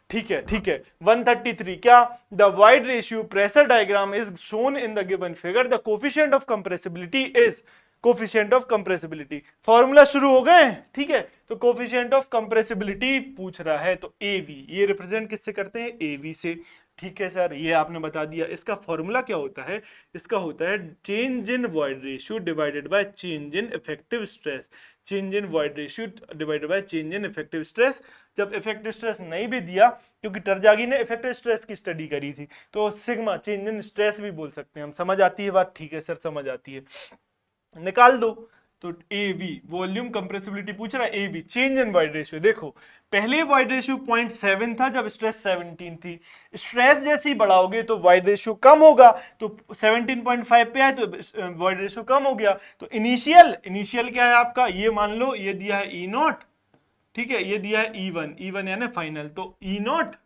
ठीक है 133, क्या, the void ratio pressure diagram is shown in the given figure, the coefficient of compressibility is, coefficient of compressibility, formula शुरू हो गए, ठीक है। तो कोफिशिएंट ऑफ कंप्रेसिबिलिटी पूछ रहा है, तो एवी, ये रिप्रेजेंट किससे करते हैं, एवी से, ठीक है सर, ये आपने बता दिया। इसका फॉर्मूला क्या होता है, इसका होता है change in void ratio divided by change in effective stress, change in void ratio divided by change in effective stress. जब इफेक्टिव स्ट्रेस नहीं भी दिया, क्योंकि टरजागी ने इफेक्टिव स्ट्रेस की स्टडी करी थी, तो सिग्मा चेंज इन स्ट्रेस भी बोल सकते हैं हम, समझ आती है बात, ठीक है सर समझ आती है, निकाल दो। तो एवी वॉल्यूम कंप्रेसिबिलिटी पूछ रहा है, एवी चेंज इन वॉइड रेशियो। देखो पहले वॉइड रेशियो 0.7 था जब स्ट्रेस 17 थी, स्ट्रेस जैसे ही बढ़ाओगे तो वॉइड रेशियो कम होगा, तो 17.5 पे आए तो वॉइड रेशियो कम हो गया। तो इनिशियल क्या है आपका, ये मान लो ये दिया है E0, ठीक है, ये दिया है E1 यानी फाइनल, तो E0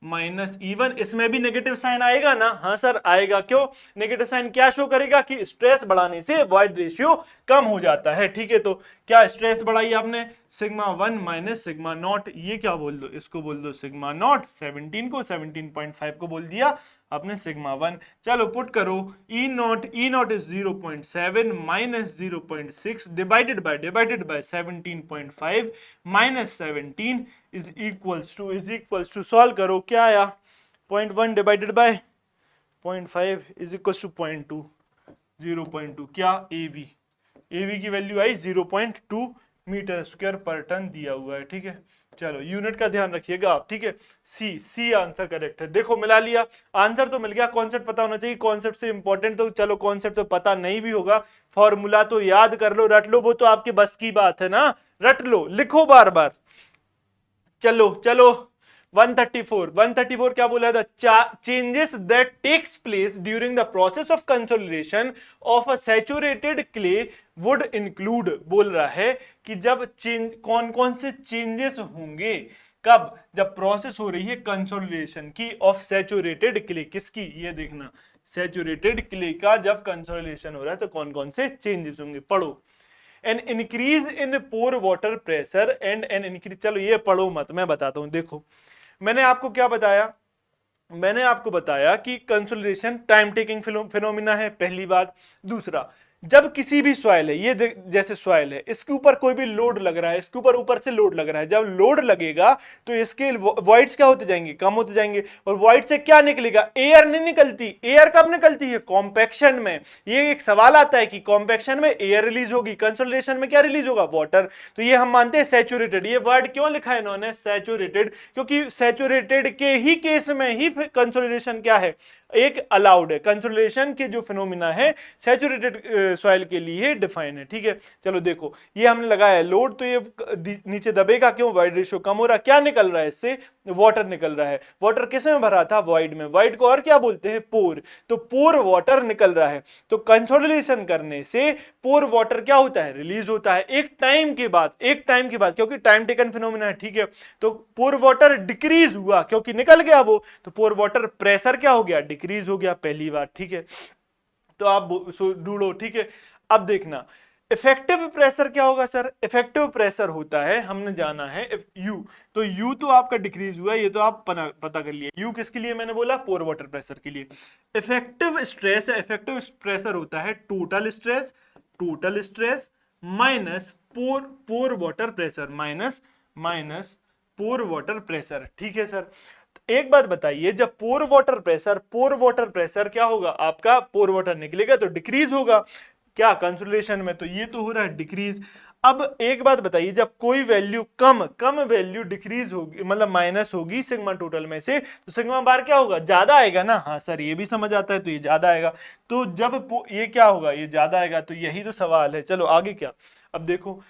माइनस E1, इसमें भी नेगेटिव साइन आएगा ना, हाँ सर आएगा, क्यों, नेगेटिव साइन क्या शो करेगा कि स्ट्रेस बढ़ाने से वॉइड रेशियो कम हो जाता है, ठीक है। तो क्या स्ट्रेस बढ़ाई आपने, सिग्मा 1 माइनस सिग्मा नॉट, ये क्या बोल दो, इसको बोल दो सिग्मा नॉट, 17 को 17.5 को बोल दिया आपने सिग्मा 1। चलो पुट करो, E naught is 0.7 minus 0.6 divided by 17.5 minus 17 is equals to solve करो, क्या आया, 0.1 divided by 0.5 is equals to 0.2, 0.2, क्या, एवी की वैल्यू आई 0.2 मीटर स्क्वायर पर टन दिया हुआ है, ठीक है। चलो यूनिट का ध्यान रखिएगा आप, ठीक है। सी आंसर करेक्ट है, देखो मिला लिया, आंसर तो मिल गया, कॉन्सेप्ट पता होना चाहिए, कॉन्सेप्ट से इंपॉर्टेंट तो चलो कॉन्सेप्ट तो पता नहीं भी होगा, फॉर्मूला तो याद कर लो, रट लो, वो तो आपके बस की बात है ना, रट लो, लिखो बार बार। चलो 134 क्या बोला था, changes that takes place during the process of consolidation of a saturated clay would include, बोल रहा है कि जब कौन कौन से चेंजेस होंगे कब? जब प्रोसेस हो रही है कंसोलिडेशन की ऑफ सैचुरेटेड क्ले, किसकी? ये देखना, सैचुरेटेड क्ले का जब कंसोलिडेशन हो रहा है तो कौन कौन से चेंजेस होंगे, पढ़ो। An increase in pore water pressure and an increase, चलो ये पढ़ो मत, मैं बताता हूं। देखो मैंने आपको क्या बताया, मैंने आपको बताया कि कंसोलिडेशन टाइम टेकिंग फिनोमिना है, पहली बात। दूसरा, जब किसी भी सॉइल है, ये जैसे सॉइल है, इसके ऊपर कोई भी लोड लग रहा है, इसके ऊपर ऊपर से लोड लग रहा है, जब लोड लगेगा तो इसके वॉइड्स क्या होते जाएंगे, कम होते जाएंगे, और वॉइड से क्या निकलेगा, एयर नहीं निकलती। एयर कब निकलती है? कॉम्पैक्शन में। ये एक सवाल आता है कि कॉम्पैक्शन में एयर रिलीज होगी, कंसोलिडेशन में क्या रिलीज होगा, वाटर। तो ये हम मानते हैं सैचुरेटेड। ये वर्ड क्यों लिखा है इन्होंने, सैचुरेटेड, क्योंकि सैचुरेटेड के ही केस में ही कंसोलिडेशन क्या है, एक अलाउड है। कंसोलिडेशन के जो फिनोमिना है सैचुरेटेड सॉइल के लिए डिफाइन है, ठीक है। चलो देखो, ये हमने लगाया है लोड, तो ये नीचे दबेगा, क्यों? वॉइड रेशियो कम हो रहा है। क्या निकल रहा है इससे? वाटर निकल रहा है। वाटर किस में भरा था? वॉइड में। वॉइड को और क्या बोलते हैं? पोर। तो पोर वाटर निकल रहा है, तो कंसोलिडेशन करने से पोर वाटर क्या होता है, रिलीज होता है एक टाइम के बाद, एक टाइम के बाद, क्योंकि टाइम टेकन फिनोमिना है, ठीक है। तो पोर वाटर डिक्रीज हुआ क्योंकि निकल गया वो, तो पोर वाटर प्रेशर क्या हो गया, डिक्रीज हो गया, पहली बात, ठीक है। तो आप ढूंढो, ठीक है। अब देखना इफेक्टिव प्रेशर क्या होगा सर, इफेक्टिव प्रेशर होता है, हमने जाना है यू, तो यू तो आपका डिक्रीज हुआ, ये तो आप पता कर लिए। यू किसके लिए मैंने बोला, पोर वाटर प्रेशर के लिए। इफेक्टिव स्ट्रेस है, इफेक्टिव प्रेशर होता है total stress, total stress minus पोर वाटर प्रेशर, माइनस पोर वाटर प्रेशर, ठीक है सर। एक बात बताइए, जब पोर वाटर प्रेशर क्या होगा आपका, पोर वाटर निकलेगा तो डिक्रीज होगा, क्या कंसोलिडेशन में, तो ये तो हो रहा है डिक्रीज। अब एक बात बताइए, जब कोई वैल्यू कम वैल्यू डिक्रीज होगी, मतलब माइनस होगी सिग्मा टोटल में से, तो सिग्मा बार क्या होगा, ज्यादा आएगा ना। हाँ सर ये भी समझ आता है, तो ये ज्यादा आएगा। तो जब ये क्या होगा, ये ज्यादा आएगा, तो यही तो सवाल है। चलो आगे क्या, अब देखो,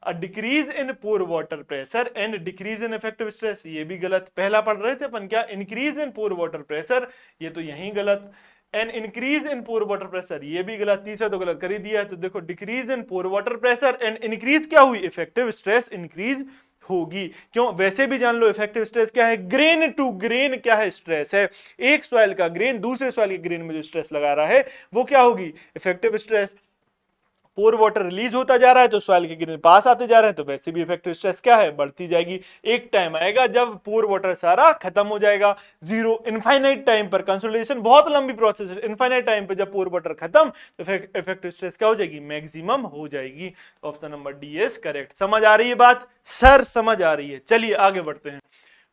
decrease in pore water pressure and decrease in effective stress, ये भी गलत। पहला पढ़ रहे थे अपन क्या, increase in pore water pressure, ये तो यही गलत। And increase in pore water pressure, ये भी गलत। तीसरा तो गलत कर ही दिया है। तो देखो decrease in pore water pressure and increase क्या हुई, इफेक्टिव स्ट्रेस इंक्रीज होगी। क्यों? वैसे भी जान लो इफेक्टिव स्ट्रेस क्या है, ग्रेन टू ग्रेन क्या है, स्ट्रेस है। एक सॉइल का ग्रेन दूसरे सॉइल के ग्रेन में जो स्ट्रेस लगा रहा है वो क्या होगी, इफेक्टिव स्ट्रेस। पोर वाटर रिलीज होता जा रहा है तो सॉइल के ग्रेन पास आते जा रहे हैं, तो वैसे भी इफेक्टिव स्ट्रेस क्या है, बढ़ती जाएगी। एक टाइम आएगा जब पोर वाटर सारा खत्म हो जाएगा, जीरो, इनफाइनाइट टाइम पर। कंसोलिडेशन बहुत लंबी प्रोसेस है, इनफाइनाइट टाइम पर जब पोर वाटर खत्म तो इफेक्टिव स्ट्रेस क्या हो जाएगी, मैक्सिमम हो जाएगी। Option number D is correct. समझ आ रही है बात सर, समझ आ रही है। चलिए आगे बढ़ते हैं।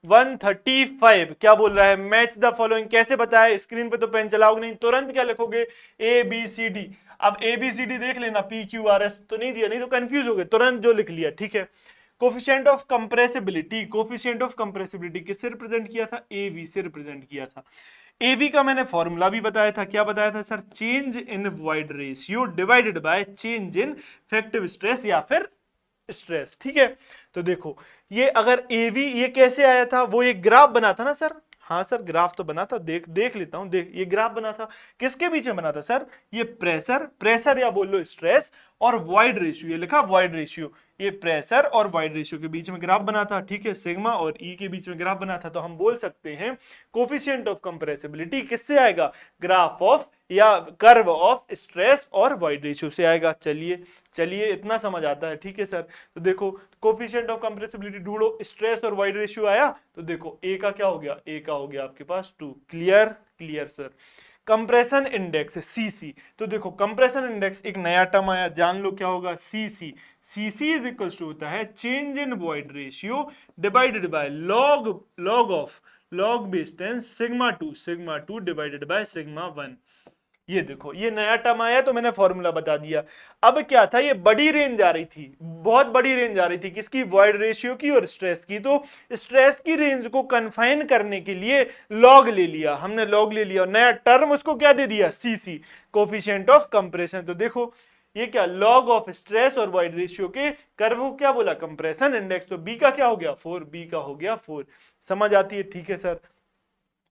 135 क्या बोल रहा है, मैच द फॉलोइंग। कैसे बताया, स्क्रीन पे तो पेन चलाओगे नहीं, तुरंत क्या लिखोगे, ए बी सी डी। अब ए बी सी डी देख लेना, पी क्यू आर एस तो नहीं दिया, नहीं तो कंफ्यूज हो गए, तुरंत जो लिख लिया, ठीक है। Coefficient of compressibility, coefficient of compressibility किससे रिप्रेजेंट किया था, एवी से रिप्रेजेंट किया था। एवी का मैंने फॉर्मूला भी बताया था, क्या बताया था sir, change in void ratio divided by change in effective stress या फिर स्ट्रेस, ठीक है। तो देखो ये अगर एवी, ये कैसे आया था, वो एक ग्राफ बना था ना सर। हाँ सर ग्राफ तो बना था, देख लेता हूं, देख ये ग्राफ बना था, किसके बीच में बना था सर, ये प्रेशर या बोल लो स्ट्रेस और वॉइड रेशियो, ये लिखा वॉइड रेशियो, ये प्रेशर और वॉइड रेशियो के बीच में ग्राफ बना था, ठीक है। सिग्मा और ई के बीच में ग्राफ बना था। तो हम बोल सकते हैं कोफिशिएंट ऑफ कंप्रेसिबिलिटी किससे आएगा, ग्राफ ऑफ या कर्व ऑफ स्ट्रेस और वॉइड रेशियो से आएगा। चलिए इतना समझ आता है, ठीक है सर। तो देखो कोफिशिएंट ऑफ कंप्रेसिबिलिटी ढूंढो, स्ट्रेस और वॉइड रेशियो आया, तो देखो ए का क्या हो गया, ए का हो गया आपके पास 2। Clear sir. Compression index CC, तो देखो कंप्रेशन इंडेक्स एक नया टर्म आया, जान लो क्या होगा, CC. CC is equal to होता है change in void ratio divided by log base 10 sigma 2 divided by sigma 1। ये देखो ये नया टर्म आया तो मैंने फॉर्मूला बता दिया। अब क्या था, ये बड़ी रेंज आ रही थी, बहुत बड़ी रेंज आ रही थी, किसकी, वॉइड रेशियो की और स्ट्रेस की। तो स्ट्रेस की रेंज को कन्फाइन करने के लिए लॉग ले लिया हमने, लॉग ले लिया और नया टर्म उसको क्या दे दिया, सीसी, कोफिशिएंट ऑफ कंप्रेशन। तो देखो ये क्या, लॉग ऑफ स्ट्रेस और वॉइड रेशियो के कर्व को क्या बोला, कंप्रेशन इंडेक्स। तो बी का क्या हो गया 4, बी का हो गया 4। समझ आती है, ठीक है sir.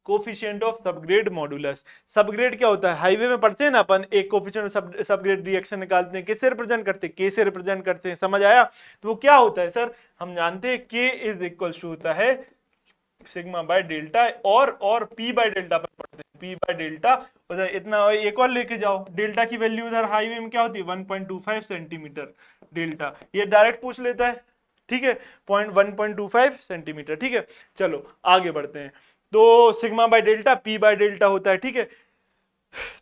Coefficient of subgrade modulus. Subgrade क्या होता है, हाईवे में पढ़ते हैं ना अपन, एक कोफिशिएंट ऑफ सबग्रेड रिएक्शन निकालते हैं, किससे रिप्रेजेंट करते हैं, के से रिप्रेजेंट करते हैं, समझ आया। तो वो क्या होता है सर, हम जानते हैं के इज इक्वल टू होता है सिग्मा बाय डेल्टा, और पी बाय डेल्टा पर पढ़ते हैं, पी बाय डेल्टा उधर इतना, एक और लेके जाओ, डेल्टा की वैल्यू उधर हाईवे में क्या होती है 1.25 सेंटीमीटर डेल्टा, ये डायरेक्ट पूछ लेता है, ठीक है, 1.25 सेंटीमीटर, ठीक है। चलो आगे बढ़ते हैं, तो sigma by delta P by delta होता है, ठीक है।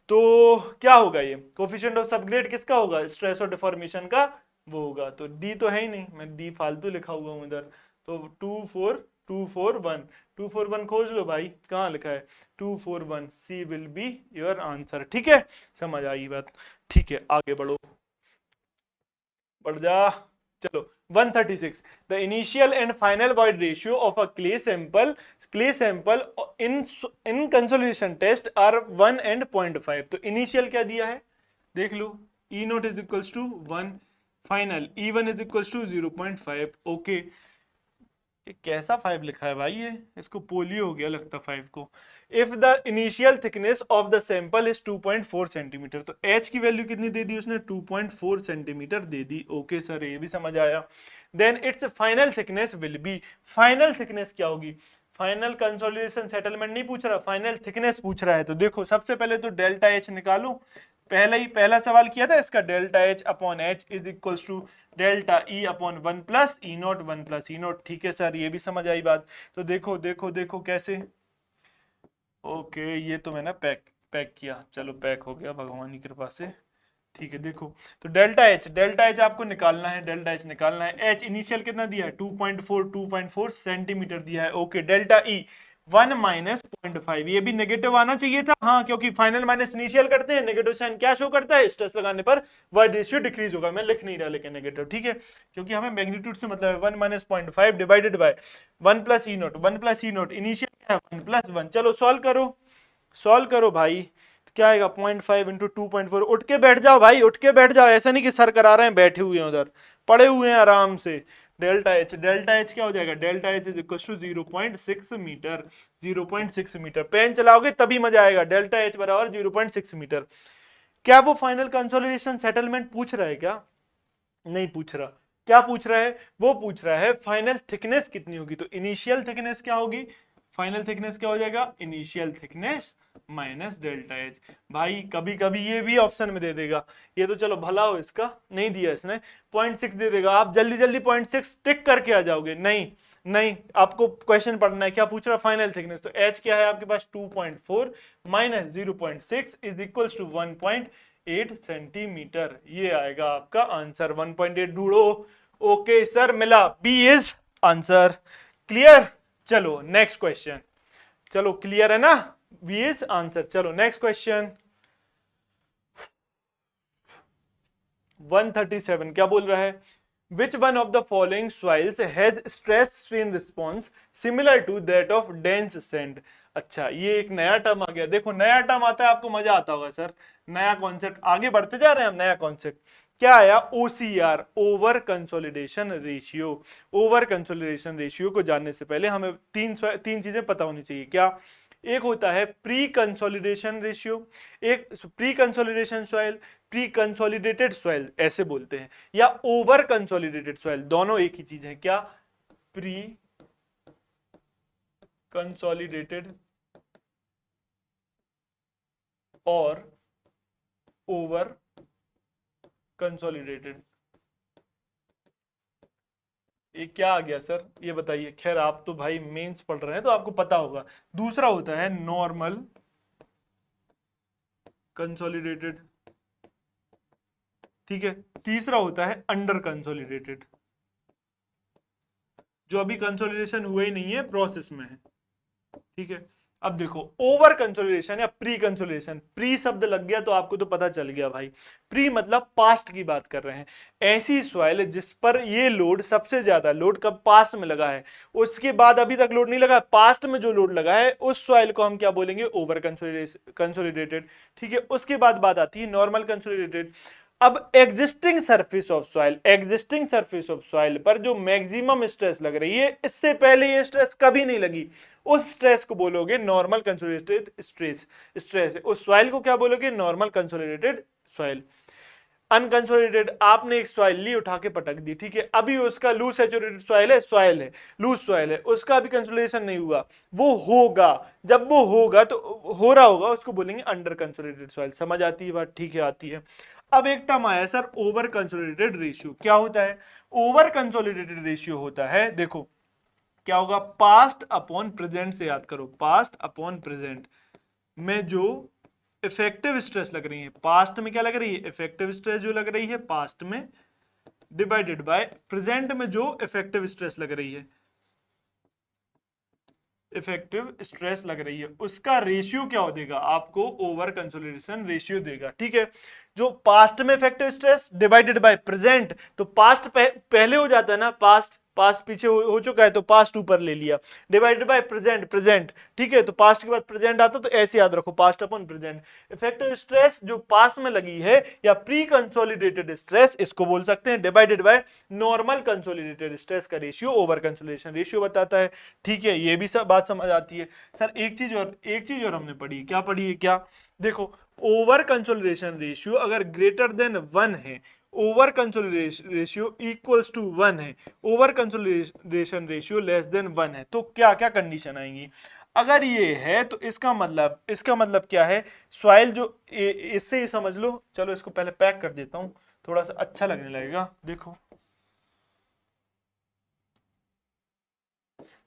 तो क्या होगा ये कोफिशिएंट ऑफ सबग्रेड किसका होगा, स्ट्रेस और डिफॉर्मेशन का वो होगा, तो डी तो है ही नहीं, मैं डी फालतू लिखा हुआ हूं इधर, तो 241 खोज लो भाई, कहाँ लिखा है 241, सी विल बी योर आंसर, ठीक है, समझ आई बात, ठीक है आगे बढ़ो, बढ़ जा, चलो 136, the initial and final void ratio of a clay sample in consolidation test are 1 and 0.5, तो initial क्या दिया है देख लो, E not is equals to 1, final E1 is equals to 0.5, okay, ये कैसा 5 लिखा है भाई, ये इसको पोलियो हो गया लगता 5 को। If the initial thickness of the sample is 2.4 centimetre, तो h की वैल्यू कितनी दे दी उसने 2.4 सेंटीमीटर दे दी, ओके सर ये भी समझ आया। Then it's final thickness will be, final thickness क्या होगी, फाइनल कंसोलिडेशन सेटलमेंट नहीं पूछ रहा, फाइनल थिकनेस पूछ रहा है, तो देखो सबसे पहले तो डेल्टा एच निकालो, पहला सवाल किया था इसका, delta H upon H is equals to delta E upon 1 plus E not 1 plus E not, ठीक है सर ये भी समझ आई बात। तो देखो देखो देखो कैसे, ओके ये तो मैंने पैक किया, चलो पैक हो गया भगवान की कृपा से, ठीक है। देखो तो डेल्टा एच आपको निकालना है, डेल्टा एच निकालना है, एच इनिशियल कितना दिया है 2.4 सेंटीमीटर दिया है, ओके। डेल्टा ई 1 माइनस 0.5, ये भी नेगेटिव आना चाहिए था, हाँ क्योंकि फाइनल माइनस इनिशियल करते हैं, नेगेटिव साइन क्या शो करता है, स्ट्रेस लगाने पर वर्ड रेशियो डिक्रीज होगा, मैं लिख नहीं रहा लेकिन नेगेटिव, ठीक है, क्योंकि हमें मैग्नीट्यूड से मतलब है 1 minus 0.5 divided by 1 plus E note, 1 plus E note initial क्या है 1 प्लस 1, चलो सॉल्व करो भाई, तो क्या आएगा 0.5 इंटू 2.4, उठ के बैठ जाओ भाई, उठ के बैठ जाओ, ऐसा नहीं कि सर करा रहे हैं बैठे हुए हैं उधर, पड़े हुए हैं आराम से। डेल्टा एच क्या हो जाएगा, delta H is equal to 0.6 metre, 0.6 metre, pen चलाओगे तभी मजा आएगा, डेल्टा एच बराबर 0.6 मीटर। क्या वो फाइनल कंसोलिडेशन सेटलमेंट पूछ रहा है क्या, नहीं पूछ रहा, क्या पूछ रहा है, वो पूछ रहा है फाइनल थिकनेस कितनी होगी, तो इनिशियल थिकनेस क्या होगी, फाइनल थिकनेस क्या हो जाएगा, initial thickness minus delta H. भाई कभी कभी ये भी ऑप्शन में दे देगा, ये तो चलो भला हो इसका, नहीं दिया इसने, 0.6 दे देगा, आप जल्दी जल्दी 0.6 टिक करके आ जाओगे, नहीं आपको क्वेश्चन पढ़ना है, क्या पूछ रहा है फाइनल थिकनेस, तो एच क्या है आपके पास 2.4 minus 0.6 is equal to 1.8 centimetre, ये आएगा आपका आंसर, 1.8 ढूंढो, ओके सर मिला, बी इज आंसर, क्लियर। चलो नेक्स्ट क्वेश्चन, चलो क्लियर है ना, बी इज आंसर, चलो नेक्स्ट क्वेश्चन 137 क्या बोल रहा है, which one of the following soils has stress strain response similar to that of dense sand। अच्छा ये एक नया टर्म आ गया, देखो नया टर्म आता है आपको मजा आता होगा सर, नया कॉन्सेप्ट, आगे बढ़ते जा रहे हैं हम, नया कॉन्सेप्ट क्या आया, OCR over consolidation ratio. Over consolidation ratio को जानने से पहले हमें तीन चीजें पता होनी चाहिए, क्या, एक होता है प्री कंसोलिडेशन रेशियो, एक pre consolidation soil, pre consolidated soil ऐसे बोलते हैं, या ओवर कंसोलिडेटेड सॉइल, दोनों एक ही चीज है, क्या, प्री कंसोलिडेटेड और ओवर कंसोलिडेटेड, ये क्या आ गया सर ये बताइए, खैर आप तो भाई मेंस पढ़ रहे हैं तो आपको पता होगा। दूसरा होता है नॉर्मल कंसोलिडेटेड, ठीक है, तीसरा होता है अंडर कंसोलिडेटेड, जो अभी कंसोलिडेशन हुआ ही नहीं है, प्रोसेस में है, ठीक है। अब देखो ओवर कंसोलिडेशन या प्री कंसोलिडेशन, प्री शब्द लग गया तो आपको तो पता चल गया भाई, प्री मतलब पास्ट की बात कर रहे हैं, ऐसी सॉइल जिस पर ये लोड सबसे ज्यादा, लोड कब पास्ट में लगा है, उसके बाद अभी तक लोड नहीं लगा, पास्ट में जो लोड लगा है उस सॉइल को हम क्या बोलेंगे, ओवर कंसोलिडेटेड, ठीक है। उसके बाद बात आती है नॉर्मल कंसोलिडेटेड, अब एग्जिस्टिंग सरफेस ऑफ सॉइल पर जो मैक्सिमम स्ट्रेस लग रही है, इससे पहले ये स्ट्रेस कभी नहीं लगी, उस स्ट्रेस को बोलोगे नॉर्मल कंसोलिडेटेड स्ट्रेस। उस सॉइल को क्या बोलोगे? Normal consolidated soil. अनकंसोलिडेटेड, आपने एक सॉइल ली, उठा के पटक दी, ठीक है, अभी उसका लूज सैचुरेटेड सॉइल है, लूज सॉइल है, उसका अभी कंसोलिडेशन नहीं हुआ, वो होगा, जब वो होगा तो हो रहा होगा, उसको बोलेंगे अंडर कंसोलिडेटेड सॉइल। समझ आती है बात? ठीक है, आती है। अब एक टर्म आया सर, ओवर कंसोलिडेटेड रेशियो। क्या होता है ओवर कंसोलिडेटेड रेशियो? होता है, देखो क्या होगा, पास्ट अपॉन प्रेजेंट से याद करो, पास्ट अपॉन प्रेजेंट में जो इफेक्टिव स्ट्रेस लग रही है, पास्ट में क्या लग रही है? इफेक्टिव स्ट्रेस जो लग रही है पास्ट में, डिवाइडेड बाय प्रेजेंट में जो इफेक्टिव स्ट्रेस लग रही है, इफेक्टिव स्ट्रेस लग रही है, उसका रेशियो क्या हो देगा आपको? ओवर कंसोलिडेशन रेशियो देगा, ठीक है। जो पास्ट में effective stress divided by present, तो पास्ट पहले हो जाता है ना, पास्ट पीछे हो चुका है तो पास्ट ऊपर ले लिया, डिवाइडेड बाय प्रेजेंट, ठीक है, तो पास्ट के बाद प्रेजेंट आता, तो ऐसे याद रखो, past upon present. Effective stress जो पास्ट में लगी है या प्री कंसोलिडेटेड स्ट्रेस, इसको बोल सकते हैं, divided by normal consolidated stress का रेशियो ओवर कंसोलिडेशन रेशियो बताता है, ठीक है। ये भी सब बात समझ आती है। सर एक चीज और हमने पढ़ी, क्या पढ़ी है? क्या? देखो, ओवर कंसोलिडेशन रेशियो अगर ग्रेटर देन 1 है, over consolidation ratio equals to 1 है, over consolidation ratio less than 1 है, तो क्या क्या कंडीशन आएंगी? अगर ये है तो इसका मतलब क्या है? सॉइल जो इससे ही समझ लो, चलो इसको पहले पैक कर देता हूं, थोड़ा सा अच्छा लगने लगेगा। देखो,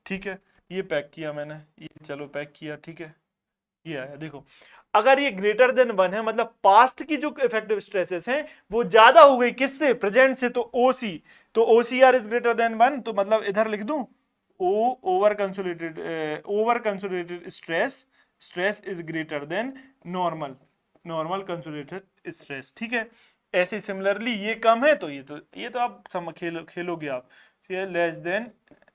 ठीक है, ये पैक किया मैंने, ये चलो पैक किया, ठीक है, ये आया। देखो, अगर ये ग्रेटर देन 1 है, मतलब पास्ट की जो इफेक्टिव स्ट्रेसेस हैं वो ज्यादा हो गई, किससे? प्रेजेंट से, तो ओसी, तो ओसीआर इज ग्रेटर देन 1, तो मतलब इधर लिख दूं ओ, over consolidated stress is greater than normal consolidated stress, ठीक है। ऐसे सिमिलरली ये कम है, तो ये तो आप खेलोगे आप, less than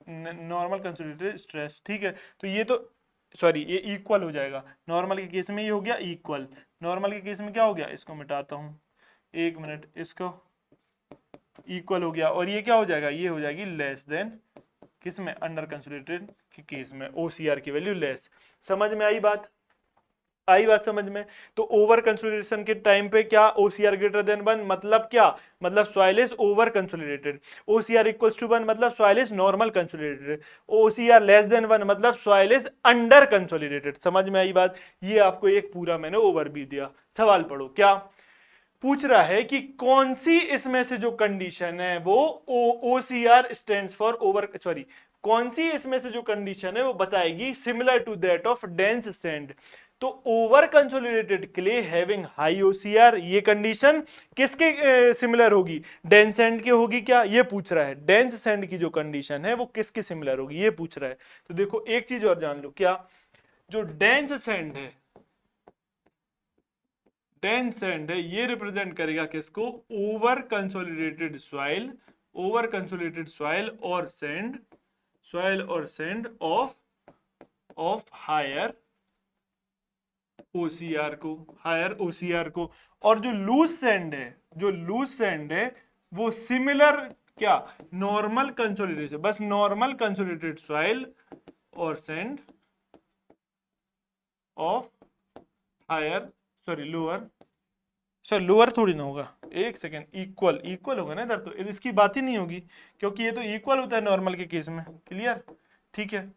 normal consolidated stress, ठीक है। तो ये तो सॉरी, ये इक्वल हो जाएगा, नॉर्मल के केस में ये हो गया इक्वल, नॉर्मल के केस में क्या हो गया? इसको मिटाता हूं, एक मिनट, इसको इक्वल हो गया, और ये क्या हो जाएगा? ये हो जाएगी लेस देन, किस में? अंडर कंसोलिडेटेड के केस में ओसीआर की वैल्यू लेस। समझ में आई बात? समझ में? तो ओवर कंसोलिडेशन के टाइम पे क्या? ओसीआर ग्रेटर देन 1, मतलब क्या? मतलब soil is over consolidated. OCR equals to 1 मतलब soil is normal consolidated. OCR less than 1 मतलब सॉइल इज अंडर कंसोलिडेटेड। समझ में आई बात? ये आपको एक पूरा मैंने ओवरव्यू दिया। सवाल पढ़ो, क्या पूछ रहा है कि कौन सी इसमें से जो कंडीशन है वो OCR stands for over, sorry, कौन सी इसमें से जो कंडीशन है वो बताएगी similar to that of dense sand. तो over consolidated clay having high OCR, ये कंडीशन किसके सिमिलर होगी? डेंस सैंड की होगी क्या? ये पूछ रहा है। डेंस सैंड की जो कंडीशन है वो किसके सिमिलर होगी, ये पूछ रहा है। तो देखो एक चीज और जान लो, क्या? जो डेंस सैंड है, डेंस सैंड है, ये रिप्रेजेंट करेगा किसको? Over consolidated soil, over consolidated soil और सैंड ऑफ हायर ओसीआर को। और जो लूज सैंड है वो सिमिलर, क्या? नॉर्मल कंसोलिडेशन, बस नॉर्मल कंसोलिडेटेड सॉइल और सैंड ऑफ हायर, लोअर थोड़ी ना होगा, एक सेकेंड, इक्वल होगा ना इधर, तो इसकी बात ही नहीं होगी, क्योंकि ये तो इक्वल होता है नॉर्मल के केस में। क्लियर? ठीक है,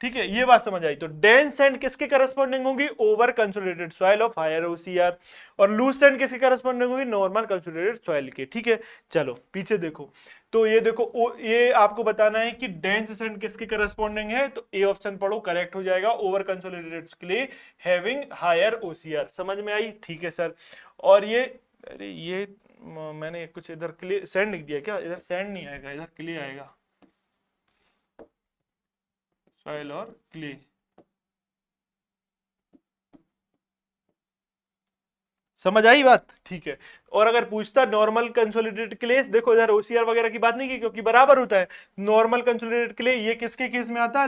ठीक है, ये बात समझ आई। तो डेंस सैंड किसके करस्पॉन्डिंग होगी? Over consolidated soil of higher OCR. और लूज सैंड किसके करस्पॉन्डिंग होगी? नॉर्मल कंसोलिडेटेड सॉइल के, ठीक है। चलो पीछे देखो, तो ये देखो, ये आपको बताना है कि डेंस सैंड किसके करस्पॉन्डिंग है, तो ए ऑप्शन पढ़ो, करेक्ट हो जाएगा, over consolidated clay having higher OCR. समझ में आई? ठीक है सर। और ये, अरे ये मैंने कुछ इधर क्ले सैंड लिख दिया क्या? इधर सैंड नहीं आएगा, इधर क्ले आएगा, सॉइल और क्ले। समझ आई बात? ठीक है। और अगर पूछता नॉर्मल कंसोलिडेटेड क्लेस, देखो इधर ओसीआर वगैरह की बात नहीं की, क्योंकि बराबर होता है। नॉर्मल कंसोलिडेटेड क्ले ये किसके केस में आता है?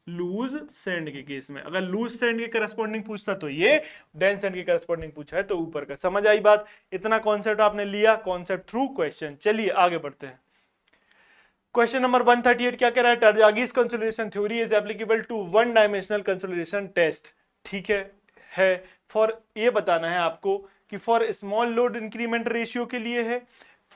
लूज सैंड के केस में। अगर लूज सैंड के करस्पॉन्डिंग पूछता तो ये, डेंस सैंड के करस्पॉन्डिंग पूछा है तो ऊपर का। समझ आई बात? इतना कॉन्सेप्ट आपने लिया, कॉन्सेप्ट थ्रू क्वेश्चन। चलिए आगे बढ़ते हैं। क्वेश्चन नंबर 138 क्या कह रहा है? Terzaghi's consolidation theory is applicable to one dimensional consolidation test. ठीक है फॉर, ये बताना है आपको कि for small load increment ratio के लिए है,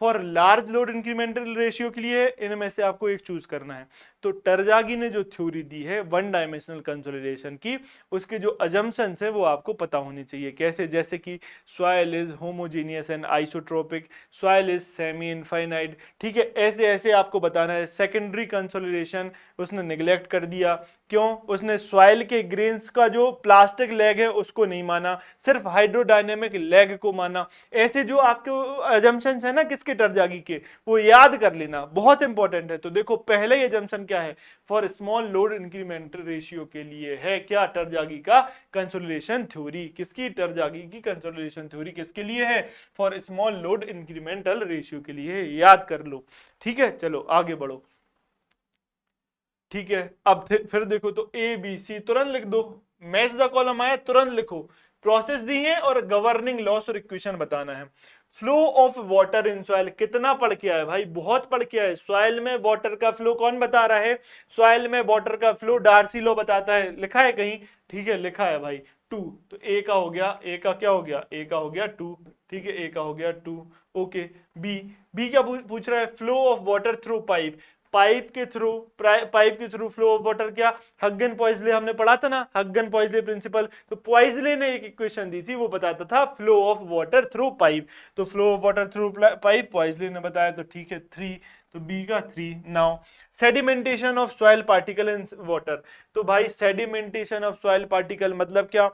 for large load incremental ratio के लिए, इनमें से आपको एक चूज करना है। तो टरजागी ने जो थ्योरी दी है वन डायमेंशनल कंसोलिडेशन की, उसके जो अजम्पशंस है वो आपको पता होनी चाहिए। कैसे? जैसे कि soil is homogeneous and isotropic, soil is semi infinite. ठीक है, ऐसे ऐसे आपको बताना है। सेकेंडरी कंसोलिडेशन उसने निगलेक्ट कर दिया। क्यों? उसने सॉइल के ग्रेन्स का जो प्लास्टिक लेग है उसको नहीं माना, सिर्फ हाइड्रोडायनेमिक लेग को माना। ऐसे जो आपके अजम्पशंस है ना किसके? टरजागी के, वो याद कर लेना, बहुत इंपॉर्टेंट है। तो देखो पहले ही अजम्पशन क्या है? For small load incremental ratio के लिए है क्या? टरजागी का कंसोलिडेशन थ्योरी। किसकी? टरजागी की कंसोलिडेशन थ्योरी किसके लिए है? For small load incremental ratio के लिए। याद कर लो। ठीक है, चलो आगे बढ़ो। ठीक है, अब फिर देखो तो ए बी सी तुरंत लिख दो, मैच द कॉलम आया तुरंत लिखो। प्रोसेस दी है और गवर्निंग लॉस और इक्वेशन बताना है। Flow of water in soil, कितना पढ़ के आए भाई? बहुत पढ़ के आए। सॉइल में वाटर का फ्लो कौन बता रहा है? सॉइल में वाटर का फ्लो डार्सी लॉ बताता है। लिखा है कहीं? ठीक है, लिखा है भाई। 2, तो ए का हो गया, ए का क्या हो गया? ए का हो गया 2। ठीक है, ए का हो गया 2। ओके, बी क्या पूछ रहा है? Flow of water through pipe, pipe के थ्रू फ्लो ऑफ वाटर। क्या? हग्गन पॉइजले हमने पढ़ा था ना, हग्गन पॉइजले प्रिंसिपल। तो पॉइजले ने एक इक्वेशन दी थी, वो बताता था flow of water through pipe. तो flow of water through pipe Poiseuille ने बताया, तो ठीक है 3। तो बी का 3। Now sedimentation of soil particle in water. तो भाई सेडिमेंटेशन ऑफ सॉइल पार्टिकल मतलब क्या?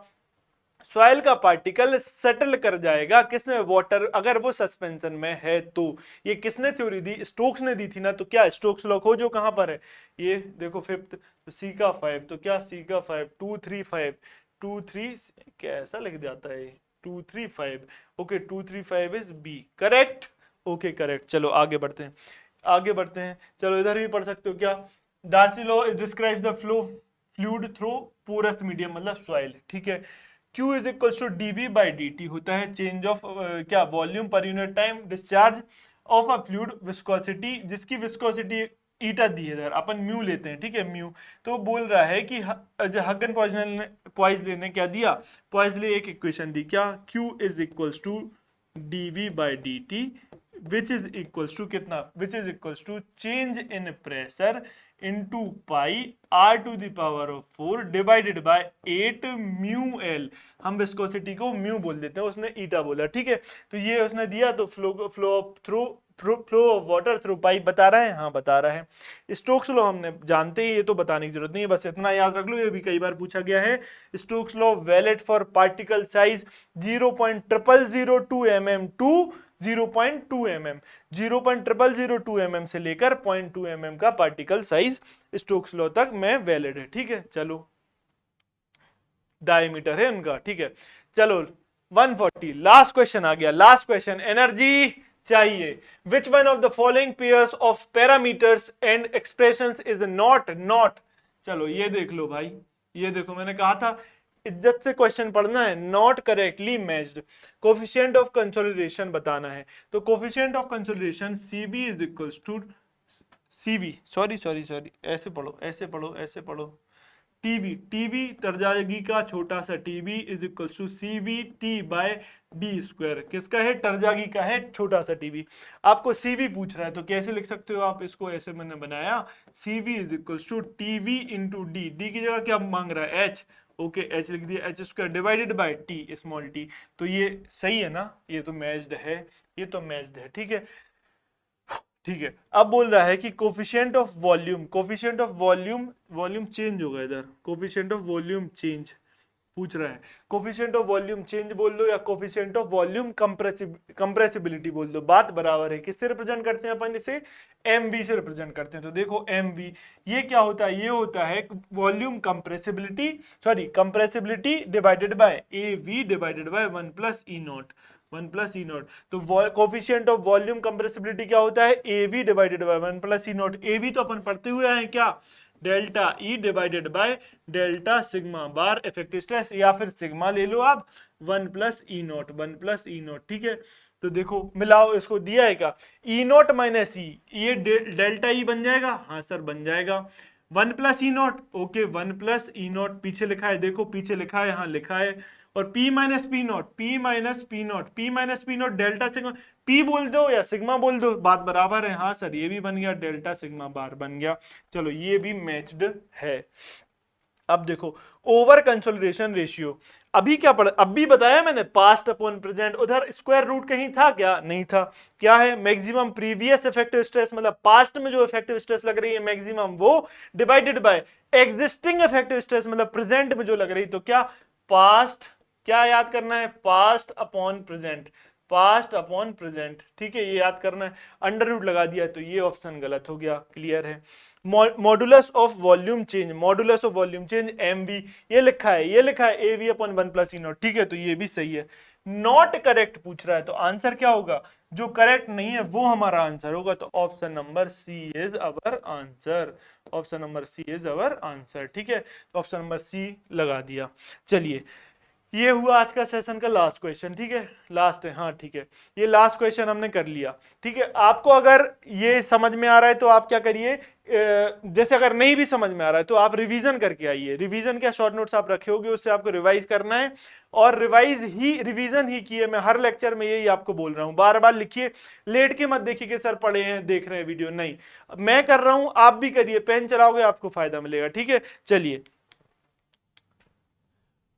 सॉइल का पार्टिकल सेटल कर जाएगा किसमें? वाटर, अगर वो सस्पेंशन में है तो। ये किसने थ्योरी दी? स्टोक्स ने दी थी ना। तो क्या स्टोक्स लॉ खोजो कहां पर है? ये देखो 5th, तो सी का 5। तो क्या? सी का 5, 2 3 5, 2 3 कैसा लिख जाता है? 2 3 5। Okay, 2 3 5 is B correct. Okay correct. चलो आगे बढ़ते हैं, आगे बढ़ते हैं। चलो इधर भी पढ़ सकते हो। क्या? Darcy law describes the flow fluid through porous medium, मतलब सॉइल। ठीक है, Q is equal to dV by dt होता है चेंज ऑफ क्या? वॉल्यूम पर unit time discharge of a fluid viscosity, जिसकी विस्कोसिटी ईटा दी है इधर, अपन म्यू लेते हैं। ठीक है, म्यू। तो बोल रहा है कि हग्गन पॉइजले ने क्या दिया? पॉइजले एक इक्वेशन दी। क्या? Q is equal to dV by dt which is equal to कितना? Which is equal to change in pressure into pi r to the power of 4 divided by 8 mu L. हम विस्कोसिटी को mu बोल देते हैं, उसने ईटा बोला। ठीक है, तो ये उसने दिया। तो flow of water through pipe बता रहा है। हाँ बता रहा है। स्टोक्स लॉ हमने जानते हैं, ये तो बताने की जरूरत नहीं है, बस इतना याद रख लो, ये भी कई बार पूछा गया है। Stokes law valid for particle size 0.0002 mm to 0.2 mm, 0.0002 mm से लेकर 0.2 mm का पार्टिकल साइज स्टोक्स लॉ तक में वैलिड है। ठीक है, चलो डायमीटर है उनका। ठीक है, चलो 140 लास्ट क्वेश्चन आ गया। लास्ट क्वेश्चन, एनर्जी चाहिए। Which one of the following pairs of parameters and expressions is not. चलो ये देख लो भाई, ये देखो मैंने कहा था इज्जत से क्वेश्चन पढ़ना है। Not correctly matched, coefficient of consolidation बताना है। तो coefficient of consolidation CV is equal to CV, sorry ऐसे पढ़ो, ऐसे पढ़ो, ऐसे पढ़ो। टीवी टरजागी का छोटा सा TV is equal to CVT by D square. किसका है? टरजागी का है छोटा सा टीवी। आपको CV पूछ रहा है तो कैसे लिख सकते हो आप इसको? ऐसे मैंने बनाया, CV is equal to TV into D की जगह क्या मांग रहा है? H। ओके, H लिख दिया, H square divided bye T small t। तो ये सही है ना? ये तो मैच्ड है, ये तो मैच्ड है। ठीक है, ठीक है। अब बोल रहा है कि coefficient of volume, coefficient of volume change होगा इधर, कोफिशिएंट ऑफ वॉल्यूम चेंज पूछ रहा है। कोफिशिएंट ऑफ वॉल्यूम चेंज बोल दो या कोफिशिएंट ऑफ वॉल्यूम कंप्रेसिबिलिटी बोल दो, बात बराबर है। किससे रिप्रेजेंट करते हैं अपन इसे? MV से रिप्रेजेंट करते हैं। तो देखो MV ये क्या होता है? ये होता है volume compressibility, sorry compressibility divided by AV divided by 1 plus E not. तो कोफिशिएंट ऑफ वॉल्यूम कंप्रेसिबिलिटी क्या होता है? AV divided by 1 plus E not. AV तो अपन पढ़ते हुए आए क्या? Delta E divided by delta sigma bar effective stress, या फिर सिग्मा ले लो आप 1 plus E not, 1 plus E not. ठीक है, तो देखो मिलाओ, इसको दिया है क्या, ई नॉट माइनस ई, ये डेल्टा ई बन जाएगा, हाँ सर बन जाएगा। 1 plus E not, okay 1 plus E not पीछे लिखा है, देखो पीछे लिखा है, हाँ लिखा है। और P minus P not, P minus P not, P minus P not delta sigma, P बोल दो या सिग्मा बोल दो, बात बराबर है। हाँ सर ये भी बन गया, डेल्टा सिग्मा बार बन गया। चलो ये भी मैच्ड है। अब देखो ओवर कंसोलिडेशन रेशियो, अभी क्या पढ़ा, अब भी बताया मैंने, पास्ट अपॉन प्रेजेंट। उधर स्क्वायर रूट कहीं था क्या, नहीं था। क्या है, मैक्सिमम प्रीवियस इफेक्टिव स्ट्रेस, मतलब पास्ट में जो इफेक्टिव स्ट्रेस लग रही है मैक्सिमम, वो divided by existing effective stress, मतलब प्रेजेंट में जो लग रही, तो क्या पास्ट, क्या याद करना है, past upon present, past upon present. ठीक है, ये याद करना है। अंडर रूट लगा दिया तो ये ऑप्शन गलत हो गया, क्लियर है। Modulus of volume change, modulus of volume change MV, ये लिखा है, ये लिखा है AV upon 1 plus E not. ठीक है, तो ये भी सही है। नॉट करेक्ट पूछ रहा है, तो आंसर क्या होगा, जो करेक्ट नहीं है वो हमारा आंसर होगा। तो option number C is our answer, option number C is our answer. ठीक है, तो ऑप्शन नंबर सी लगा दिया। चलिए, ये हुआ आज का सेशन का लास्ट क्वेश्चन। ठीक है, लास्ट है, हाँ ठीक है, ये लास्ट क्वेश्चन हमने कर लिया। ठीक है, आपको अगर ये समझ में आ रहा है तो आप क्या करिए, जैसे अगर नहीं भी समझ में आ रहा है तो आप रिवीजन करके आइए। रिवीजन क्या, शॉर्ट नोट्स आप रखे होगे, उससे आपको रिवाइज करना है, और रिवीजन ही किए। मैं हर लेक्चर में यही आपको बोल रहा हूं, बार बार लिखिए, लेट के मत देखिए कि सर पढ़े हैं देख रहे हैं वीडियो, नहीं, मैं कर रहा हूं आप भी करिए, पेन चलाओगे आपको फायदा मिलेगा। ठीक है, चलिए,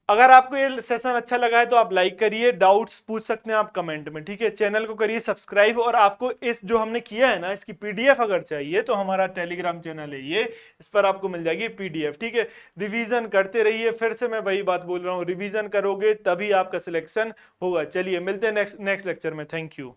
अगर आपको ये सेशन अच्छा लगा है तो आप लाइक करिए, डाउट्स पूछ सकते हैं आप कमेंट में। ठीक है, चैनल को करिए सब्सक्राइब, और आपको इस जो हमने किया है ना, इसकी पीडीएफ अगर चाहिए तो हमारा टेलीग्राम चैनल है ये, इस पर आपको मिल जाएगी पीडीएफ। ठीक है, रिवीजन करते रहिए, फिर से मैं वही बात बोल रहा हूँ, रिवीजन करोगे तभी आपका सिलेक्शन होगा। चलिए मिलते हैं नेक्स्ट लेक्चर में, थैंक यू।